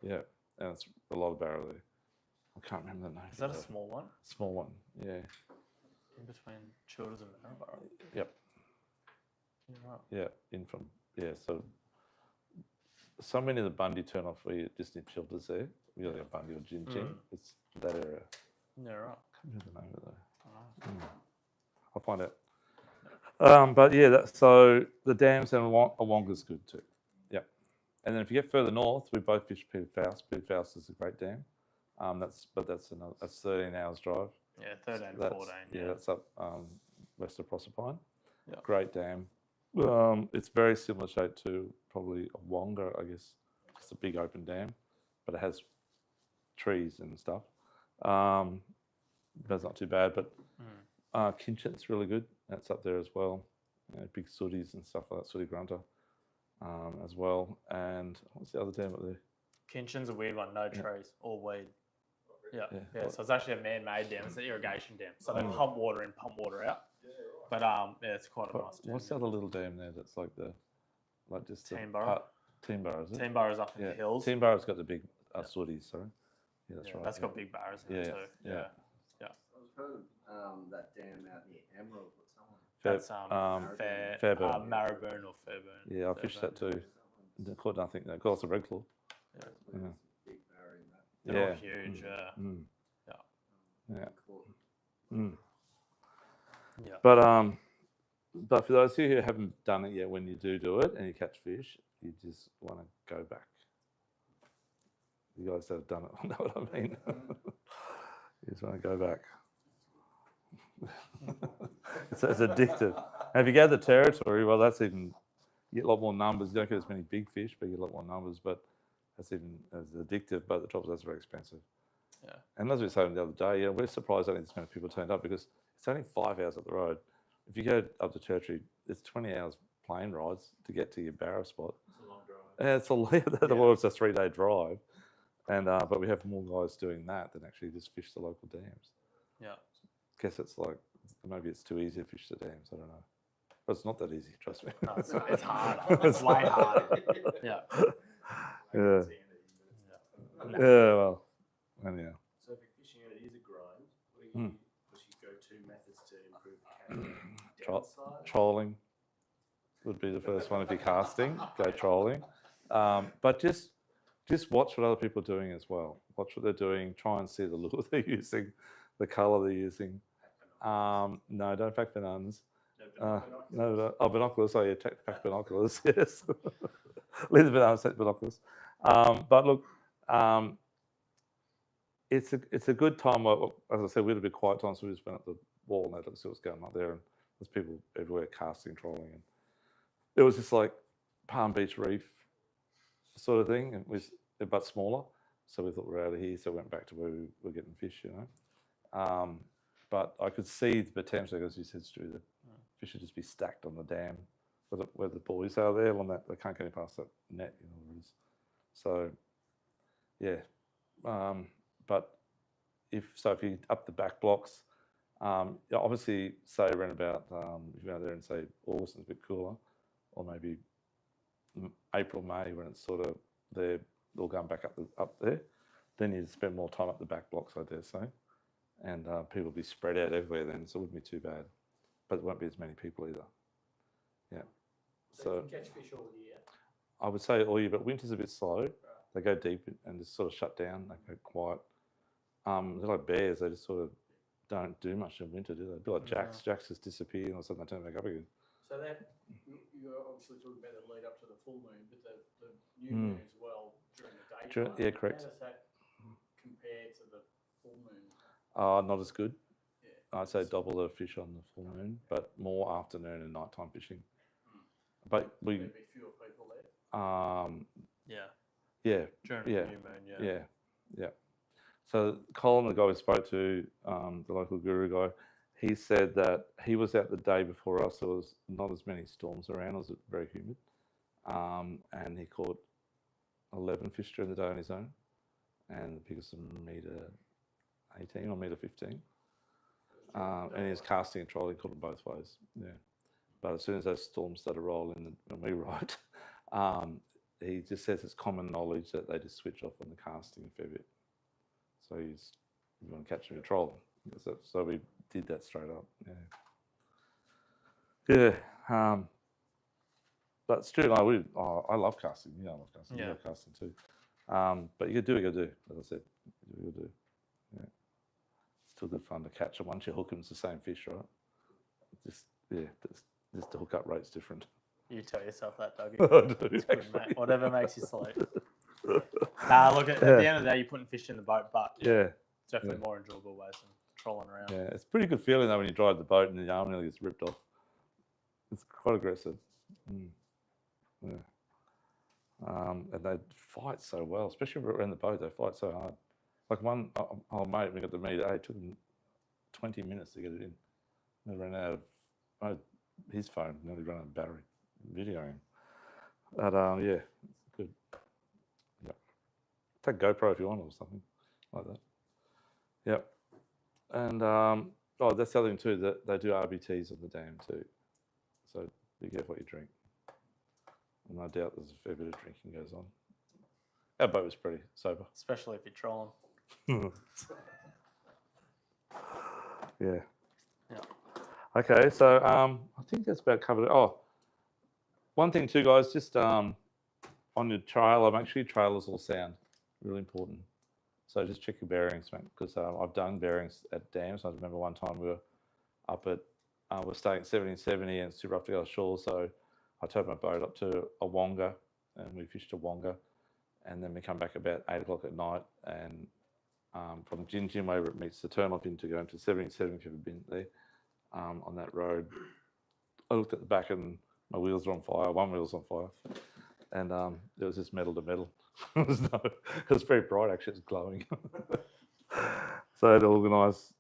Yeah, and it's a lot of barra there. I can't remember the name. Is that a small one? Small one, yeah. In between Childers and Maryborough? Yep. Yeah, right. Yeah, so many of the Bundy turn off where you just need Childers there. You got Bundy or Gin Gin. It's that area. Yeah, right. I can't remember the name of it though. I'll find out. But yeah, so the dams and Awonga's good too. Yeah. And then if you get further north, we both fish Peter Faust. Peter Faust is a great dam. That's 13 hours drive. Yeah, 13, That's, 14. Yeah, that's up west of Proserpine. Yeah. Great dam. It's very similar shape to probably a Wonga, I guess. It's a big open dam, but it has trees and stuff. That's not too bad, but Kinchin's really good. That's up there as well. Big sooties and stuff like that, sooty grunter as well. And what's the other dam up there? Kinchin's a weird one, no trees, all weed. Yeah. So it's actually a man-made dam. It's an irrigation dam. So they pump water in, pump water out. But yeah, it's quite a nice dam. What's the other little dam there that's like just Teenborough? Teenborough, is it? Teenborough's up in the hills. Teenborough's got the big sooties, sorry. Yeah, that's right. That's got big barras in it too. Yeah. I've heard that dam out near Emerald or something. That's Fairburn. Marrowburn or Fairburn. Yeah, I fished that too. Caught nothing there. Caught some red claw. Big barra in that. They're all huge, But for those of you who haven't done it yet, when you do it and you catch fish, you just want to go back. You guys that have done it know what I mean. You just want to go back. It's addictive. And if you go to the territory, well, that's even, you get a lot more numbers. You don't get as many big fish, but you get a lot more numbers. But that's even as addictive. But the trouble is that's very expensive. Yeah. And as we were saying the other day, we're surprised only this many people turned up because it's only 5 hours up the road. If you go up the territory, it's 20 hours plane rides to get to your barra spot. It's a long drive. Yeah, it's a lot. It's a 3-day drive, and but we have more guys doing that than actually just fish the local dams. Yeah. Guess it's like maybe it's too easy to fish the dams. I don't know, but it's not that easy. Trust me. No, it's hard. It's way harder. Yeah. Yeah. Well, anyhow. So if you're fishing and it is a grind, what's your go-to methods to improve the downside? Trolling would be the first one if you're casting. Go trolling, but just watch what other people are doing as well. Watch what they're doing. Try and see the lure they're using, the colour they're using. No, don't pack bananas. No, binoculars. Oh yeah, pack binoculars. Yes, leave the bananas, take binoculars. But look, it's a good time. As I said, we had a bit quiet time, so we just went up the wall and had to see what's going on there. And there's people everywhere casting, trolling, and it was just like Palm Beach Reef sort of thing, and but smaller. So we thought we're out of here, so we went back to where we were getting fish, But I could see the potential, as you said, Stu, that fish should just be stacked on the dam where the boys are there, on that they can't get any past that net, So, yeah. But if you up the back blocks, obviously say around about if you go there and say August is a bit cooler, or maybe April, May when it's sort of they're all going back up there, then you spend more time up the back blocks, I dare say, and people will be spread out everywhere then, so it wouldn't be too bad, but there won't be as many people either. Yeah. So you can catch fish all year. I would say all year, but winter's a bit slow. Right. They go deep and just sort of shut down. They go quiet. They're like bears. They just sort of don't do much in winter, do they? A bit like jacks. Jacks just disappear and all of a sudden they turn back up again. So that you're obviously talking about the lead up to the full moon, but the new moon as well during the daytime. Yeah, correct. How does that compare to the full moon? Not as good. Yeah. I'd say double the fish on the full moon, but more afternoon and nighttime fishing. But there'd be fewer people there. Yeah. During the new moon, yeah. So Colin, the guy we spoke to, the local guru guy, he said that he was out the day before us. There was not as many storms around. It was very humid. and he caught 11 fish during the day on his own, and the biggest was metre 18 or metre 15. And he was casting and trolling, caught them both ways. Yeah, but as soon as those storms started rolling, when we ride, he just says it's common knowledge that they just switch off on the casting a fair bit. So you want to catch him and troll. So we did that straight up. Yeah. But Stu and I love casting. I love casting. Yeah. You love casting too. But you could do what you do, as I said. You do what you do. Yeah. It's still good fun to catch them. Once you hook them, it's the same fish, right? Just the hookup rate's different. You tell yourself that, Dougie. I do, It's good, actually. mate. Whatever makes you sleep. Nah, look, at the end of the day, you're putting fish in the boat, but Yeah. it's definitely more enjoyable ways than trolling around. Yeah, it's a pretty good feeling though when you drive the boat and the arm nearly gets ripped off. It's quite aggressive. Yeah. And they fight so well, especially around the boat. They fight so hard. Like one old mate, we got to meet. It took him 20 minutes to get it in. They ran out of his phone. Nearly ran out of battery videoing. But yeah, it's good. Yeah, take GoPro if you want or something like that. Yep. And that's the other thing too, that they do RBTs on the dam too. So be careful what you drink. And I doubt there's a fair bit of drinking goes on. Our boat was pretty sober. Especially if you're trolling. Yeah. Yeah. Okay, so I think that's about covered it. Oh, one thing too, guys, just on your trail, make sure your trailers all sound. Really important. So just check your bearings, mate, because I've done bearings at dams. I remember one time we were up at, we're staying at 1770 and it's too rough to go ashore, so I towed my boat up to a wonga and we fished a wonga, and then we come back about 8 o'clock at night, and from Gin Gin where it meets the turn-off in to go into 77, if you've ever been there, on that road. I looked at the back and my wheels were on fire, one wheel's on fire, and there was this metal to metal. It was very bright, actually, it was glowing. So I had to organise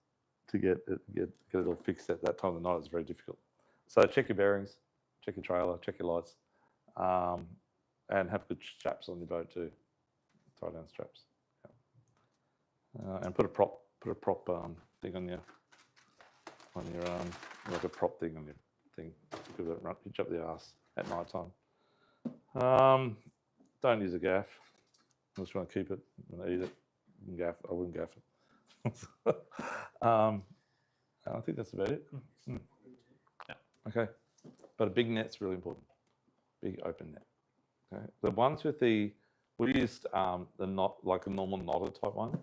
to get it all fixed at that time of the night. It was very difficult. So check your bearings, check your trailer, check your lights, and have good straps on your boat too. Tie down straps. And put a prop thing on your like a prop thing on your thing to give it pitch up the arse at night time. Don't use a gaff unless you want to keep it and eat it. You can gaff. I wouldn't gaff it. I think that's about it. Yeah. Okay, but a big net's really important. Big open net. Okay, the ones with we used the knot, like a normal knotted type one,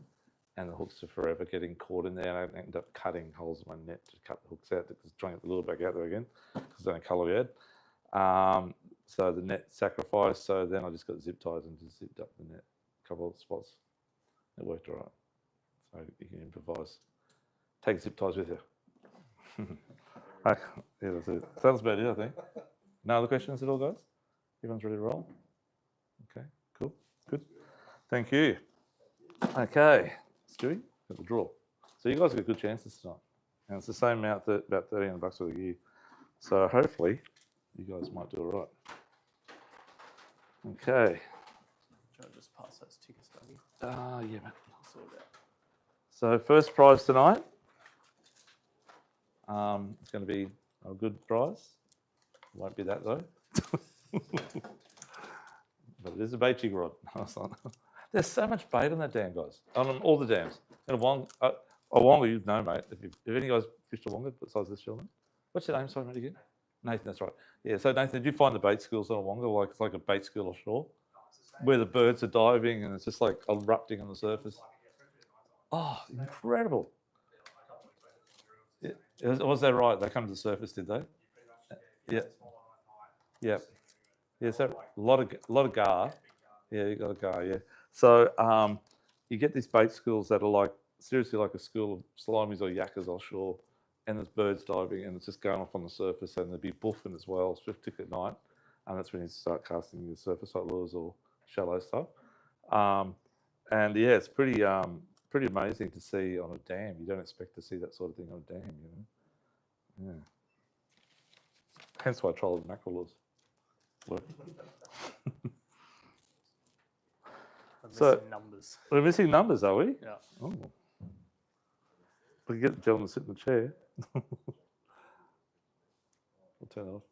and the hooks are forever getting caught in there, and I ended up cutting holes in my net to cut the hooks out, because trying to get the lure back out there again, because the only colour we had. So the net sacrificed, so then I just got zip ties and just zipped up the net a couple of spots. It worked all right. So you can improvise. Take zip ties with you. Okay, yeah, that's it. So that's about it, I think. No other questions at all, guys? Everyone's ready to roll? Okay, cool, good. Thank you. Okay, Stewie, got the draw. So you guys got good chances tonight. And it's the same amount, about $1,300 for the gear. So hopefully you guys might do all right. Okay. Should I just pass those tickets, Dougie? Yeah, mate. Sort it out. So first prize tonight, it's going to be a good prize. It won't be that though. But it is a bait jig rod. There's so much bait on that dam, guys. On all the dams. And a wonga, you know, mate. If any guys fished a wonga besides this gentleman, what's your name? Sorry, mate, again. Nathan, that's right. Yeah. So Nathan, did you find the bait schools on a wonga? Like it's like a bait school offshore, where the birds are diving and it's just like erupting on the surface. Oh, incredible! Yeah. Was that right? They come to the surface, did they? Yeah. Yeah. Yeah. So a lot of gar. Yeah, you got a gar. Yeah. So you get these bait schools that are like seriously like a school of slimies or yakkers offshore, and there's birds diving, and it's just going off on the surface, and there'd be buffing as well, particularly at night, and that's when you start casting your surface type lures or shallow stuff. And yeah, it's pretty amazing to see on a dam. You don't expect to see that sort of thing on a dam, you know. Yeah. Hence why I trolled mackerel lures. Look. I'm So- missing numbers. We're missing numbers, are we? Yeah. Oh. We can get the gentleman to sit in the chair. We'll turn it off.